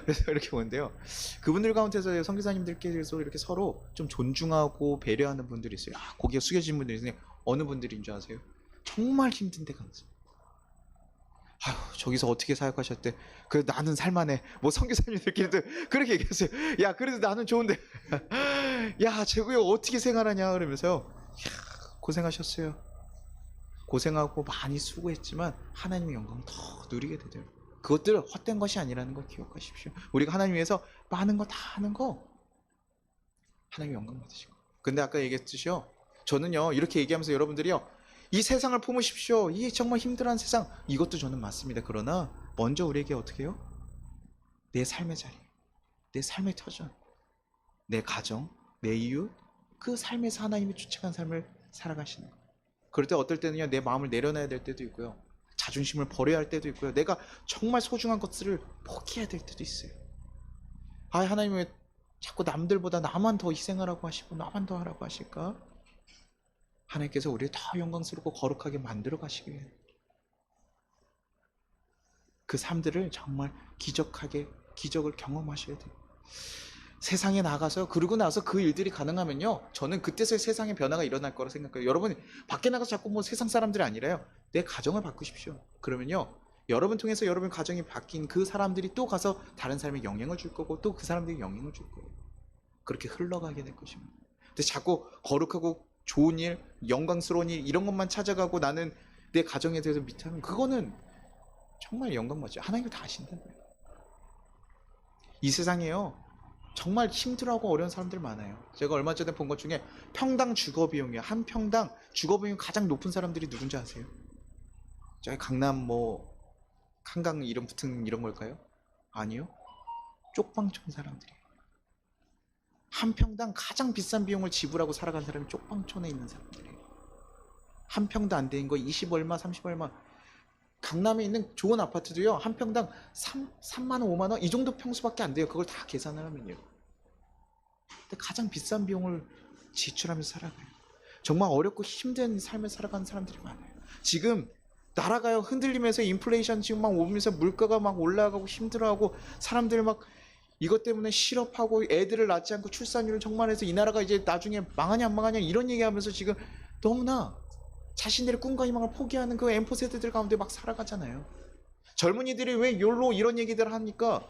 그래서 이렇게 오는데요, 그분들 가운데서 선교사님들께서 이렇게 서로 좀 존중하고 배려하는 분들이 있어요. 고개 숙여진 분들이 있어요. 어느 분들인 줄 아세요? 정말 힘든 데 가서 저기서 어떻게 사역하셨대? 그래도 나는 살만해. 뭐 선교사님들끼리도 그렇게 얘기했어요. 야 그래도 나는 좋은데 야 제구에 어떻게 생활하냐 그러면서요. 고생하셨어요. 고생하고 많이 수고했지만 하나님의 영광 더 누리게 되더라고요. 그것들 헛된 것이 아니라는 거 기억하십시오. 우리가 하나님 위해서 많은 거 다 하는 거 하나님의 영광 받으시고. 근데 아까 얘기했듯이요, 저는요 이렇게 얘기하면서 여러분들이요 이 세상을 품으십시오. 이 정말 힘들어하는 세상, 이것도 저는 맞습니다. 그러나 먼저 우리에게 어떻게 해요? 내 삶의 자리, 내 삶의 터전, 내 가정, 내 이웃, 그 삶에서 하나님이 주책한 삶을 살아가시는 거예요. 그럴 때 어떨 때는요, 내 마음을 내려놔야 될 때도 있고요, 자존심을 버려야 할 때도 있고요, 내가 정말 소중한 것들을 포기해야 될 때도 있어요. 아, 하나님 왜 자꾸 남들보다 나만 더 희생하라고 하시고 나만 더 하라고 하실까? 하나님께서 우리를 더 영광스럽고 거룩하게 만들어 가시기 위해 그 삶들을 정말 기적을 경험하셔야 돼요. 세상에 나가서, 그러고 나서 그 일들이 가능하면요, 저는 그때서야 세상의 변화가 일어날 거라 생각해요. 여러분 밖에 나가서 자꾸 뭐 세상 사람들이 아니라요, 내 가정을 바꾸십시오. 그러면요, 여러분 통해서 여러분 가정이 바뀐 그 사람들이 또 가서 다른 사람에 영향을 줄 거고, 또 그 사람들이 영향을 줄 거예요. 그렇게 흘러가게 될 것입니다. 근데 자꾸 거룩하고 좋은 일, 영광스러운 일, 이런 것만 찾아가고 나는 내 가정에 대해서 밑하면, 그거는 정말 영광 맞죠. 하나님을 다 아신다는 거예요. 이 세상에요, 정말 힘들어하고 어려운 사람들 많아요. 제가 얼마 전에 본 것 중에 평당 주거 비용이요, 한 평당 주거 비용 가장 높은 사람들이 누군지 아세요? 저기 강남 뭐 한강 이름 붙은 이런 걸까요? 아니요, 쪽방촌 사람들이. 한 평당 가장 비싼 비용을 지불하고 살아간 사람이 쪽방촌에 있는 사람들이에요. 한 평도 안 되는 거 20 얼마, 30 얼마. 강남에 있는 좋은 아파트도요, 한 평당 3만 원, 5만 원 이 정도 평수밖에 안 돼요. 그걸 다 계산을 하면요. 근데 가장 비싼 비용을 지출하면서 살아가요. 정말 어렵고 힘든 삶을 살아가는 사람들이 많아요. 지금 나라가요, 흔들리면서 인플레이션 지금 막 오면서 물가가 막 올라가고 힘들어하고, 사람들 막 이것 때문에 실업하고 애들을 낳지 않고 출산율을 정말 해서 이 나라가 이제 나중에 망하냐 안 망하냐 이런 얘기하면서 지금 너무나 자신들의 꿈과 희망을 포기하는 그 엠포 세대들 가운데 막 살아가잖아요. 젊은이들이 왜 욜로 이런 얘기들을 하니까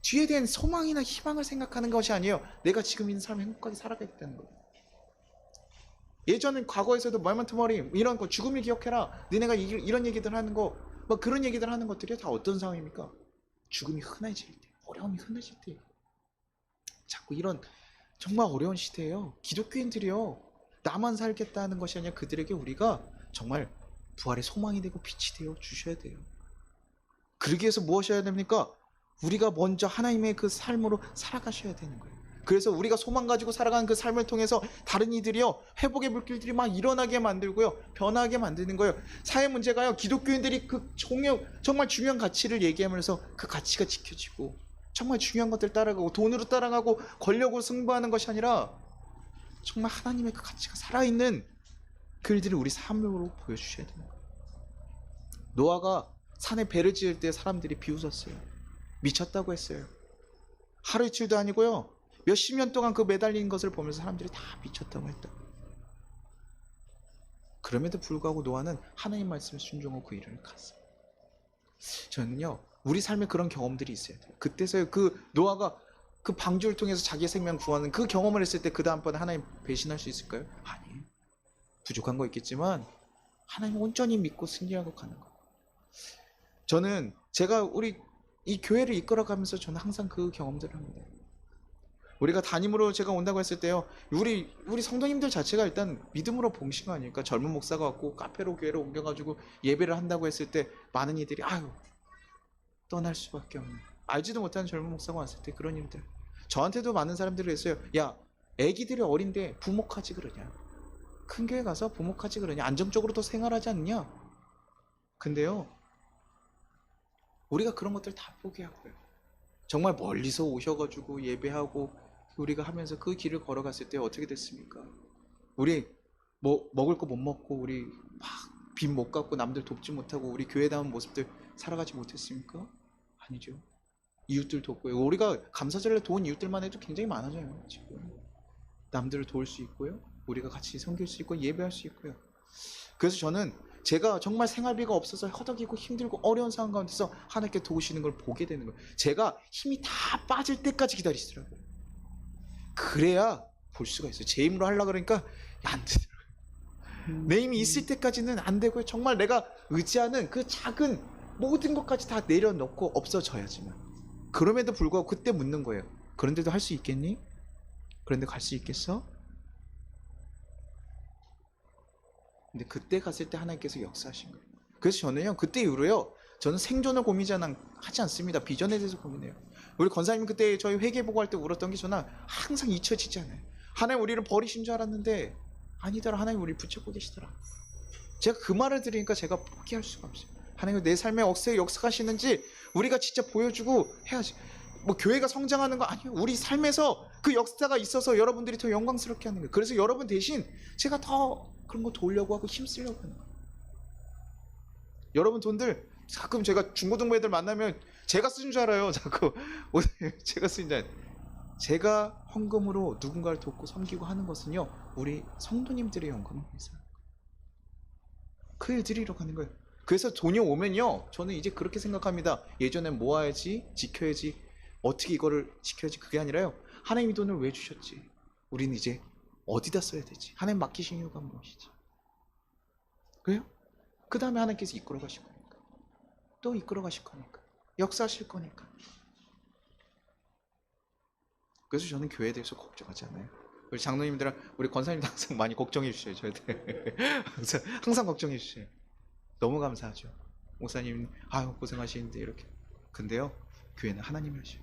뒤에 대한 소망이나 희망을 생각하는 것이 아니에요. 내가 지금 있는 삶을 행복하게 살아가겠다는 거예요. 예전에 과거에서도 말만투머리 이런 거, 죽음을 기억해라, 너네가 이런 얘기들 하는 거, 막 그런 얘기들 하는 것들이 다 어떤 상황입니까? 죽음이 흔해질 때, 어려움이 흔해질 때, 자꾸 이런 정말 어려운 시대예요. 기독교인들이요, 나만 살겠다는 것이 아니라 그들에게 우리가 정말 부활의 소망이 되고 빛이 되어 주셔야 돼요. 그러기 위해서 무엇이 해야 됩니까? 우리가 먼저 하나님의 그 삶으로 살아가셔야 되는 거예요. 그래서 우리가 소망 가지고 살아가는 그 삶을 통해서 다른 이들이요, 회복의 물길들이 막 일어나게 만들고요, 변화하게 만드는 거예요. 사회 문제가요, 기독교인들이 그 정말 중요한 가치를 얘기하면서 그 가치가 지켜지고, 정말 중요한 것들 따라가고, 돈으로 따라가고, 권력으로 승부하는 것이 아니라 정말 하나님의 그 가치가 살아있는 그 일들을 우리 삶으로 보여주셔야 되는 거예요. 노아가 산에 배를 지을 때 사람들이 비웃었어요. 미쳤다고 했어요. 하루 이틀도 아니고요, 몇십 년 동안 그 매달린 것을 보면서 사람들이 다 미쳤다고 했다. 그럼에도 불구하고 노아는 하나님 말씀을 순종하고 그 일을 갔어요. 저는요, 우리 삶에 그런 경험들이 있어야 돼요. 그때서야 그 노아가 그 방주를 통해서 자기의 생명 구하는 그 경험을 했을 때 그 다음번에 하나님 배신할 수 있을까요? 아니에요. 부족한 거 있겠지만 하나님 온전히 믿고 승리하고 가는 거예요. 저는 제가 우리 이 교회를 이끌어가면서 저는 항상 그 경험들을 합니다. 우리가 담임으로 제가 온다고 했을 때요, 우리 성도님들 자체가 일단 믿음으로 봉신 거 아닐까? 젊은 목사가 왔고 카페로 교회를 옮겨가지고 예배를 한다고 했을 때 많은 이들이 아유 떠날 수밖에 없는, 알지도 못하는 젊은 목사가 왔을 때 그런 일들. 저한테도 많은 사람들이 했어요. 야, 애기들이 어린데 부목하지 그러냐? 큰 교회 가서 부목하지 그러냐? 안정적으로 더 생활하지 않느냐? 근데요, 우리가 그런 것들 다 포기하고요, 정말 멀리서 오셔가지고 예배하고 우리가 하면서 그 길을 걸어갔을 때 어떻게 됐습니까? 우리 뭐 먹을 거 못 먹고, 우리 막 빚 못 갚고, 남들 돕지 못하고, 우리 교회다운 모습들 살아가지 못했습니까? 아니죠. 이웃들 돕고요. 우리가 감사절에 도운 이웃들만 해도 굉장히 많아져요. 지금 남들을 도울 수 있고요, 우리가 같이 섬길 수 있고 예배할 수 있고요. 그래서 저는 제가 정말 생활비가 없어서 허덕이고 힘들고 어려운 상황 가운데서 하나님께 도우시는 걸 보게 되는 거예요. 제가 힘이 다 빠질 때까지 기다리시더라고요. 그래야 볼 수가 있어요. 제 힘으로 하려고 그러니까 안 되더라고요. 내 힘이 있을 때까지는 안 되고요, 정말 내가 의지하는 그 작은 모든 것까지 다 내려놓고 없어져야지만. 그럼에도 불구하고 그때 묻는 거예요. 그런데도 할 수 있겠니? 그런데 갈 수 있겠어? 근데 그때 갔을 때 하나님께서 역사하신 거예요. 그래서 저는요, 그때 이후로요, 저는 생존을 고민하지 않습니다. 비전에 대해서 고민해요. 우리 권사님 그때 저희 회개 보고 할 때 울었던 게 저는 항상 잊혀지지 않아요. 하나님 우리를 버리신 줄 알았는데 아니더라. 하나님 우리를 붙잡고 계시더라. 제가 그 말을 들으니까 제가 포기할 수가 없어요. 하나님 내 삶에 어떻게 역사하시는지 우리가 진짜 보여주고 해야지. 뭐 교회가 성장하는 거 아니에요. 우리 삶에서 그 역사가 있어서 여러분들이 더 영광스럽게 하는 거예요. 그래서 여러분 대신 제가 더 그런 거 도우려고 하고 힘쓰려고 하는 거예요. 여러분 돈들 가끔 제가 중고등부 애들 만나면 제가 쓴 줄 알아요. 자꾸 제가 쓴 줄 알아요. 제가 헌금으로 누군가를 돕고 섬기고 하는 것은요, 우리 성도님들의 영광을 위해서 그 일 드리러 가는 거예요. 그래서 돈이 오면요, 저는 이제 그렇게 생각합니다. 예전엔 모아야지, 지켜야지, 어떻게 이거를 지켜야지, 그게 아니라요, 하나님이 돈을 왜 주셨지? 우리는 이제 어디다 써야 되지? 하나님 맡기신 이유가 무엇이지? 그래요? 그 다음에 하나님께서 이끌어 가실 거니까, 또 이끌어 가실 거니까, 역사하실 거니까. 그래서 저는 교회에 대해서 걱정하지 않아요. 우리 장로님들랑 우리 권사님도 항상 많이 걱정해 주셔요. 저한테 항상 걱정해 주셔요. 너무 감사하죠. 목사님 아유 고생하시는데 이렇게. 근데요, 교회는 하나님이 하셔요.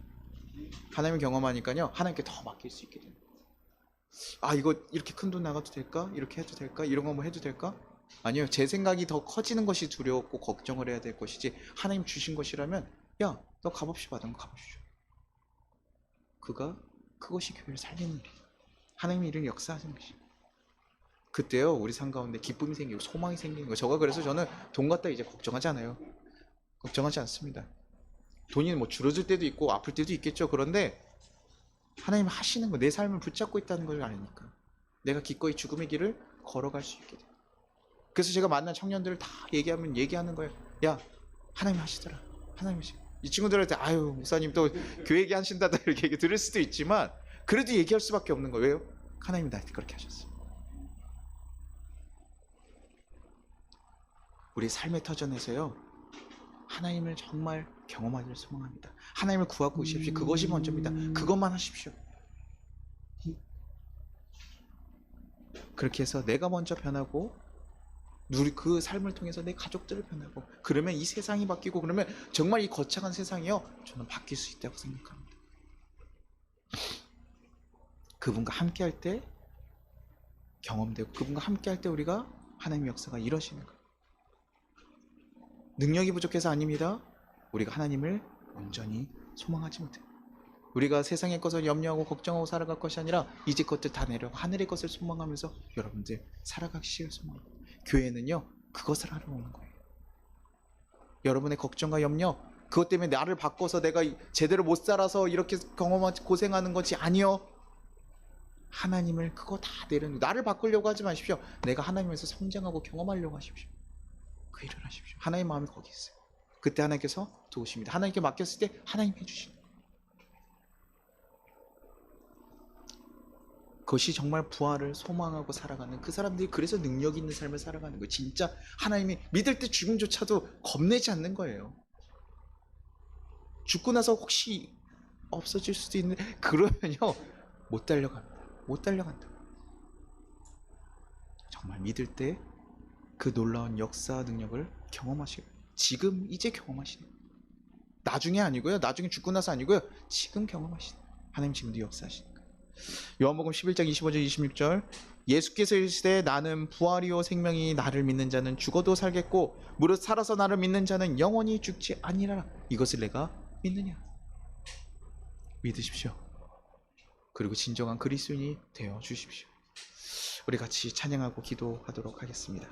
하나님을 경험하니까요, 하나님께 더 맡길 수 있게 돼요. 아 이거 이렇게 큰 돈 나가도 될까? 이렇게 해도 될까? 이런 거 뭐 해도 될까? 아니요, 제 생각이 더 커지는 것이 두려웠고 걱정을 해야 될 것이지, 하나님 주신 것이라면 야 너 값없이 받은 거 값없이 줘. 그것이 교회를 살리는 일이에요. 하나님의 일을 역사하는 것이. 그때요 우리 삶 가운데 기쁨이 생기고 소망이 생기는 거예요. 저가 그래서 저는 돈 갖다 이제 걱정하지 않아요. 걱정하지 않습니다. 돈이 뭐 줄어들 때도 있고 아플 때도 있겠죠. 그런데 하나님 하시는 거, 내 삶을 붙잡고 있다는 걸 아니까 내가 기꺼이 죽음의 길을 걸어갈 수 있게 돼요. 그래서 제가 만난 청년들을 다 얘기하는 거예요. 야 하나님 하시더라. 하나님 하시. 이 친구들한테 아유 목사님 또 교회 얘기하신다다 이렇게 얘기 들을 수도 있지만 그래도 얘기할 수밖에 없는 거예요. 왜요? 하나님이 나한테 그렇게 하셨어요. 우리 삶의 터전에서요, 하나님을 정말 경험하기를 소망합니다. 하나님을 구하고 오십시오. 그것이 먼저입니다. 그것만 하십시오. 그렇게 해서 내가 먼저 변하고 그 삶을 통해서 내 가족들을 변하고, 그러면 이 세상이 바뀌고, 그러면 정말 이 거창한 세상이요, 저는 바뀔 수 있다고 생각합니다. 그분과 함께 할 때 경험되고, 그분과 함께 할 때 우리가 하나님의 역사가 이루어지는 거예요. 능력이 부족해서 아닙니다. 우리가 하나님을 온전히 소망하지 못해요. 우리가 세상의 것을 염려하고 걱정하고 살아갈 것이 아니라 이제 것들 다 내려고 하늘의 것을 소망하면서 여러분들 살아가시길 소망합니다. 교회는요, 그것을 하러 오는 거예요. 여러분의 걱정과 염려, 그것 때문에 나를 바꿔서 내가 제대로 못 살아서 이렇게 경험하지 고생하는 것이 아니요, 하나님을 그거 다 내려놓고 나를 바꾸려고 하지 마십시오. 내가 하나님에서 성장하고 경험하려고 하십시오. 그 일을 하십시오. 하나님의 마음이 거기 있어요. 그때 하나님께서 도우십니다. 하나님께 맡겼을 때 하나님 해주십니다. 그것이 정말 부활을 소망하고 살아가는 그 사람들이, 그래서 능력 있는 삶을 살아가는 거예요. 진짜 하나님이 믿을 때 죽음조차도 겁내지 않는 거예요. 죽고 나서 혹시 없어질 수도 있는, 그러면요 못 달려갑니다. 못 달려간다. 정말 믿을 때 그 놀라운 역사 능력을 경험하시고, 지금 이제 경험하시는, 나중에 아니고요, 나중에 죽고 나서 아니고요, 지금 경험하시는, 하나님 지금도 역사하시는 거예요. 요한복음 11장 25절 26절, 예수께서 이르시되 나는 부활이요 생명이, 나를 믿는 자는 죽어도 살겠고 무릇 살아서 나를 믿는 자는 영원히 죽지 아니하리라. 이것을 내가 믿느냐? 믿으십시오. 그리고 진정한 그리스도인이 되어 주십시오. 우리 같이 찬양하고 기도하도록 하겠습니다.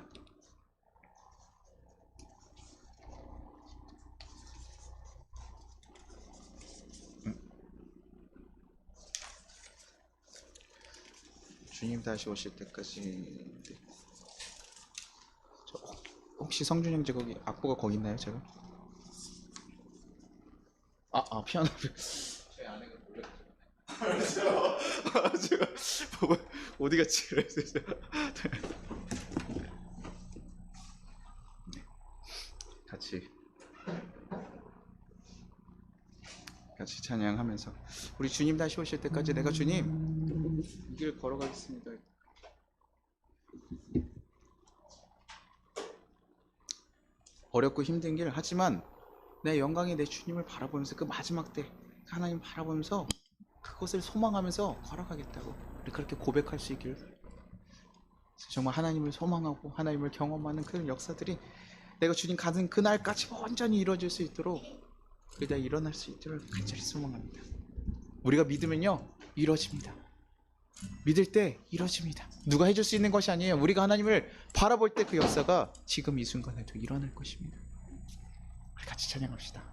주님 다시 오실 때까지. 혹시 성준 형제 거기 악보가 거기 있나요? 제가 피아노 제 아내가 몰랐어요. 제가 보고 어디 갔지 그랬어요. 같이 찬양하면서 우리 주님 다시 오실 때까지 내가 주님 이 길 걸어가겠습니다. 어렵고 힘든 길, 하지만 내 영광이 내 주님을 바라보면서 그 마지막 때 하나님 바라보면서 그것을 소망하면서 걸어가겠다고 우리 그렇게 고백할 수 있기를, 정말 하나님을 소망하고 하나님을 경험하는 그런 역사들이 내가 주님 가는 그날까지 온전히 이루어질 수 있도록 우리가 일어날 수 있도록 간절히 소망합니다. 우리가 믿으면요 이루어집니다. 믿을 때 이루어집니다. 누가 해줄 수 있는 것이 아니에요. 우리가 하나님을 바라볼 때 그 역사가 지금 이 순간에도 일어날 것입니다. 우리 같이 찬양합시다.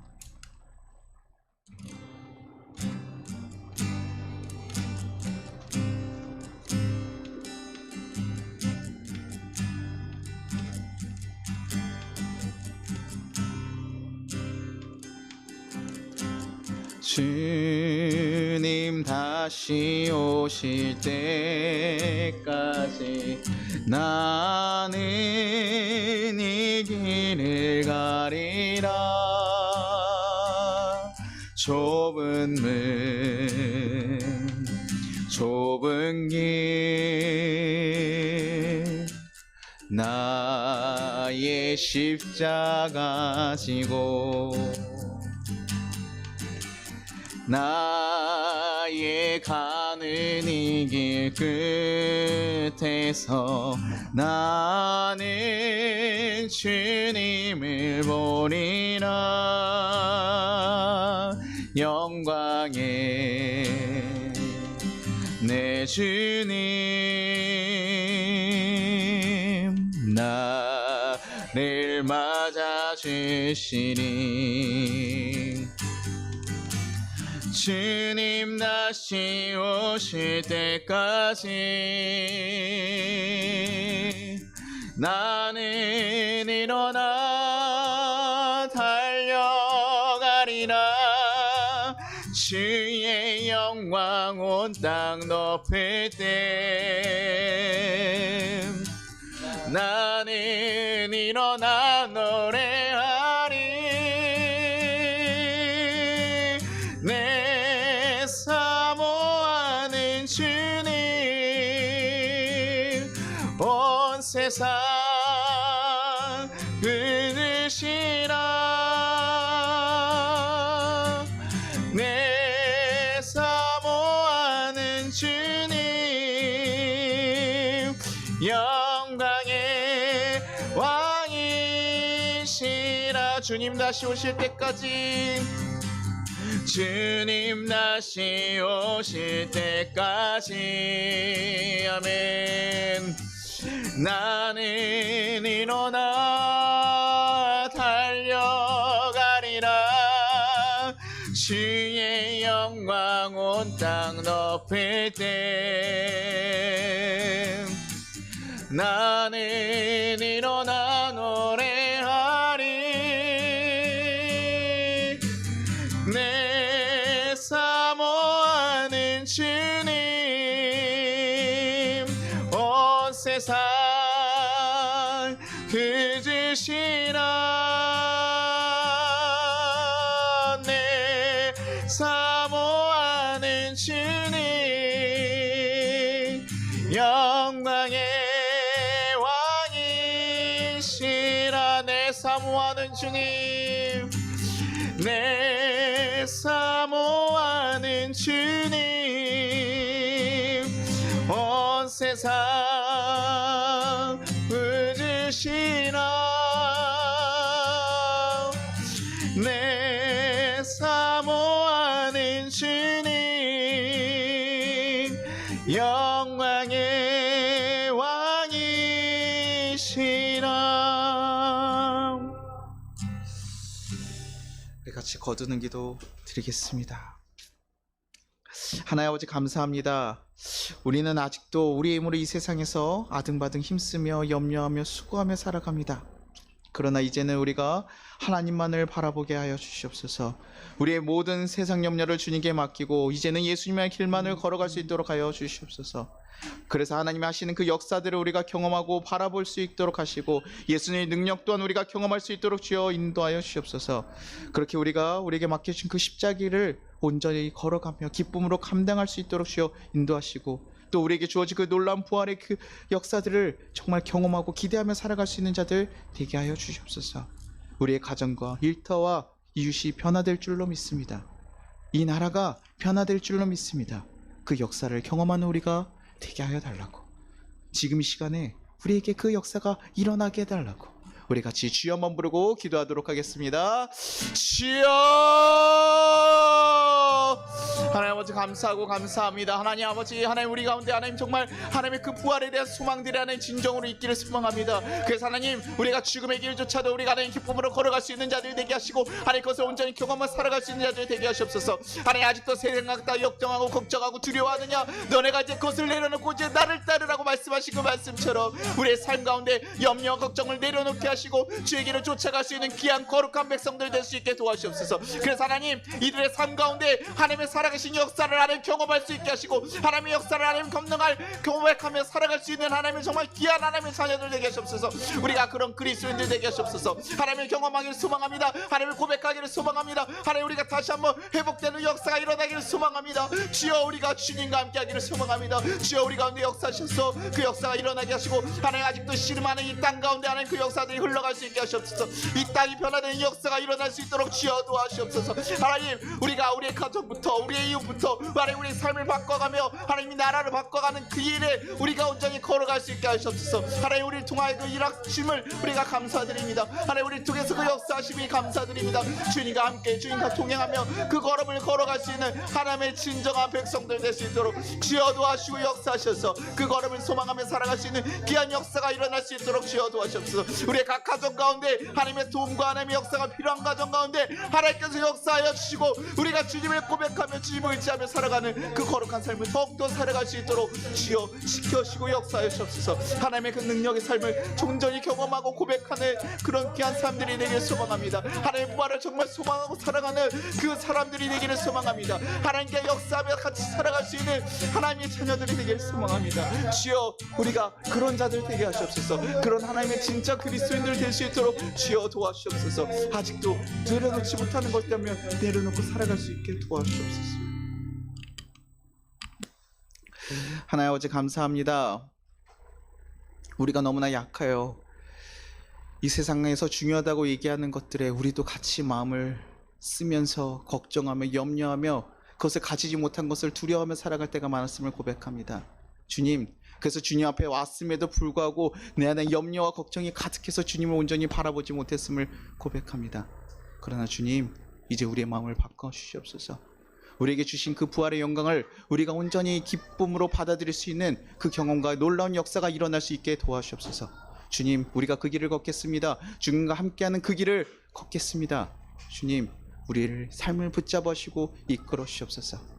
주님 다시 오실 때까지 나는 이 길을 가리라. 좁은 문 좁은 길 나의 십자가 지고 나의 가는 이 길 끝에서 나는 주님을 보리라. 영광의 내 주님 나를 맞아주시니 주님 다시 오실 때까지 나는 일어나 달려가리라. 주의 영광 온 땅 덮을 때 나는 일어나 노래하리. 내 사모하는 주님 온 세상 끊으시라. 내 사모하는 주님 영광의 왕이시라. 주님 다시 오실 때까지 주님 다시 오실 때까지 아멘. 나는 일어나 달려가리라. 주의 영광 온 땅 덮을 때 나는 일어나 노래하리. 내 사모하는 주님 온 세상 그주시라. 내 사모하는 주님 영광의 왕이시라. 내 사모하는 주님 내 사모하는 주님 온 세상 웃으시라. 내 사모하는 주님 영광의 왕이시라. 우리 같이 거두는 기도 드리겠습니다. 하나님 아버지 감사합니다. 우리는 아직도 우리의 힘으로 이 세상에서 아등바등 힘쓰며 염려하며 수고하며 살아갑니다. 그러나 이제는 우리가 하나님만을 바라보게 하여 주시옵소서. 우리의 모든 세상 염려를 주님께 맡기고 이제는 예수님의 길만을 걸어갈 수 있도록 하여 주시옵소서. 그래서 하나님이 하시는 그 역사들을 우리가 경험하고 바라볼 수 있도록 하시고 예수님의 능력 또한 우리가 경험할 수 있도록 주여 인도하여 주시옵소서. 그렇게 우리가 우리에게 맡겨주신 그 십자기를 온전히 걸어가며 기쁨으로 감당할 수 있도록 주여 인도하시고 또 우리에게 주어진 그 놀라운 부활의 그 역사들을 정말 경험하고 기대하며 살아갈 수 있는 자들 되게 하여 주시옵소서. 우리의 가정과 일터와 이웃이 변화될 줄로 믿습니다. 이 나라가 변화될 줄로 믿습니다. 그 역사를 경험하는 우리가 되게 하여 달라고, 지금 이 시간에 우리에게 그 역사가 일어나게 해달라고 우리 같이 주여만 부르고 기도하도록 하겠습니다. 주여! 하나님 아버지 감사하고 감사합니다. 하나님 아버지, 하나님 우리 가운데 하나님 정말 하나님의 그 부활에 대한 소망들이 하나님 진정으로 있기를 소망합니다. 그래서 하나님 우리가 죽음의 길조차도 우리가 하나님 기쁨으로 걸어갈 수 있는 자들이 되게 하시고, 하나님 그것을 온전히 경험하며 살아갈 수 있는 자들이 되게 하시옵소서. 하나님 아직도 세상각다 역정하고 걱정하고 두려워하느냐, 너네가 이제 그것을 내려놓고 이제 나를 따르라고 말씀하신 그 말씀처럼 우리의 삶 가운데 염려와 걱정을 내려놓게 하시고 주의 길을 쫓아갈 수 있는 귀한 거룩한 백성들 될 수 있게 도와주옵소서. 그래서 하나님 이들의 삶 가운데 하나님의 살아계신 역사를 하나님 경험할 수 있게 하시고, 하나님의 역사를 하나님 경험하며 살아갈 수 있는 하나님의 정말 귀한 하나님의 자녀들 되게 하시옵소서. 우리가 그런 그리스도인들 되게 하시옵소서. 하나님을 경험하기를 소망합니다. 하나님을 고백하기를 소망합니다. 하나님 우리가 다시 한번 회복되는 역사가 일어나기를 소망합니다. 주여 우리가 주님과 함께 하기를 소망합니다. 주여 우리 가운데 역사하셔서 그 역사가 일어나게 하시고, 하나님 아직도 씨름하는 이 땅 가운데 하나님 그 역사들이 흘러갈 수 있게 하시옵소서. 이 땅이 변화되는 역사가 일어날 수 있도록 주여 도와주옵소서. 하나님 우리가 우리의 가정부터 우리의 이웃부터 하나님 우리의 삶을 바꿔가며 하나님 이 나라를 바꿔가는 그 일에 우리가 온전히 걸어갈 수 있게 하시옵소서. 하나님 우리를 통하여 그 일하심을 우리가 감사드립니다. 하나님 우리를 통해서 그 역사하심이 감사드립니다. 주님과 함께 주님과 동행하며 그 걸음을 걸어갈 수 있는 하나님의 진정한 백성들 될 수 있도록 주여 도와주시고 역사하셔서 그 걸음을 소망하며 살아갈 수 있는 귀한 역사가 일어날 수 있도록 주여 도와주옵소서. 우리의 각 가정 가운데 하나님의 도움과 하나님의 역사가 필요한 가정 가운데 하나님께서 역사하여 주시고, 우리가 주님을 고백하며 주님을 의지하며 살아가는 그 거룩한 삶을 더욱더 살아갈 수 있도록 주여 지켜주시고 역사하여 주옵소서. 하나님의 그 능력의 삶을 온전히 경험하고 고백하는 그런 귀한 사람들이 되기를 소망합니다. 하나님의 부활을 정말 소망하고 살아가는 그 사람들이 되기를 소망합니다. 하나님께 역사하며 같이 살아갈 수 있는 하나님의 자녀들이 되기를 소망합니다. 주여 우리가 그런 자들 되게 하시옵소서. 그런 하나님의 진짜 그리스도인들 될 수 있도록 주여 도와주옵소서. 아직도 내려놓지 못하는 것 때문에 내려놓고 살아갈 수 있게 도와주옵소서. 하나님 아버지 감사합니다. 우리가 너무나 약하여 이 세상에서 중요하다고 얘기하는 것들에 우리도 같이 마음을 쓰면서 걱정하며 염려하며 그것을 가지지 못한 것을 두려워하며 살아갈 때가 많았음을 고백합니다. 주님, 그래서 주님 앞에 왔음에도 불구하고 내 안에 염려와 걱정이 가득해서 주님을 온전히 바라보지 못했음을 고백합니다. 그러나 주님, 이제 우리의 마음을 바꿔주시옵소서. 우리에게 주신 그 부활의 영광을 우리가 온전히 기쁨으로 받아들일 수 있는 그 경험과 놀라운 역사가 일어날 수 있게 도와주옵소서. 주님, 우리가 그 길을 걷겠습니다. 주님과 함께하는 그 길을 걷겠습니다. 주님, 우리를 삶을 붙잡으시고 이끌어 주시옵소서.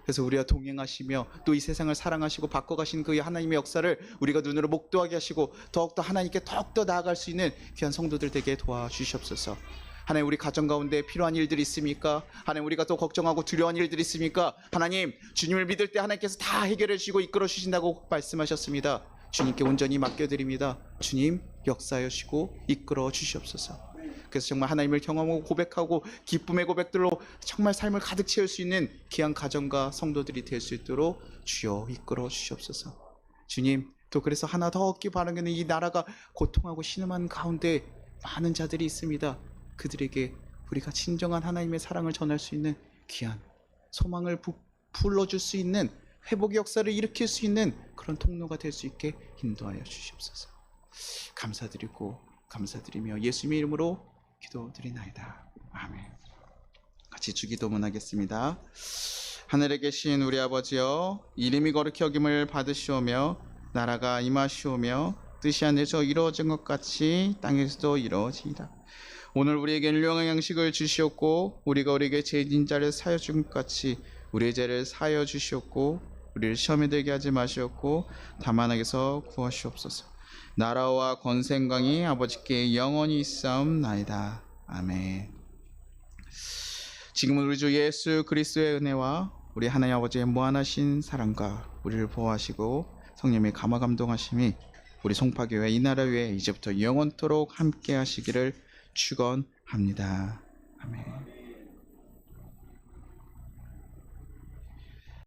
그래서 우리와 동행하시며 또 이 세상을 사랑하시고 바꿔가신 그 하나님의 역사를 우리가 눈으로 목도하게 하시고 더욱더 하나님께 더욱더 나아갈 수 있는 귀한 성도들 되게 도와주시옵소서. 하나님 우리 가정 가운데 필요한 일들이 있습니까? 하나님 우리가 또 걱정하고 두려워한 일들이 있습니까? 하나님 주님을 믿을 때 하나님께서 다 해결해 주시고 이끌어 주신다고 말씀하셨습니다. 주님께 온전히 맡겨드립니다. 주님 역사하여 주시고 이끌어 주시옵소서. 그래서 정말 하나님을 경험하고 고백하고 기쁨의 고백들로 정말 삶을 가득 채울 수 있는 귀한 가정과 성도들이 될 수 있도록 주여 이끌어 주시옵소서. 주님, 또 그래서 하나 더 얻기 바라는 이 나라가 고통하고 신음한 가운데 많은 자들이 있습니다. 그들에게 우리가 진정한 하나님의 사랑을 전할 수 있는 귀한 소망을 불러줄 수 있는 회복의 역사를 일으킬 수 있는 그런 통로가 될 수 있게 인도하여 주시옵소서. 감사드리며 예수님의 이름으로 기도드리나이다. 아멘. 같이 주기도문 하겠습니다. 하늘에 계신 우리 아버지여, 이름이 거룩히 여김을 받으시오며 나라가 임하시오며 뜻이 하늘에서 이루어진 것 같이 땅에서도 이루어지이다. 오늘 우리에게 일용할 양식을 주시옵고 우리가 우리에게 죄진 자를 사하여 준 것 같이 우리의 죄를 사하여 주시옵고 우리를 시험에 들게 하지 마시옵고 다만 악에서 구하시옵소서. 나라와 권세강이 아버지께 영원히 있사옵나이다. 아멘. 지금은 우리 주 예수 그리스도의 은혜와 우리 하나님 아버지의 무한하신 사랑과 우리를 보호하시고 성령의 감화 감동하심이 우리 송파교회 이 나라 위에 이제부터 영원토록 함께 하시기를 축원합니다. 아멘.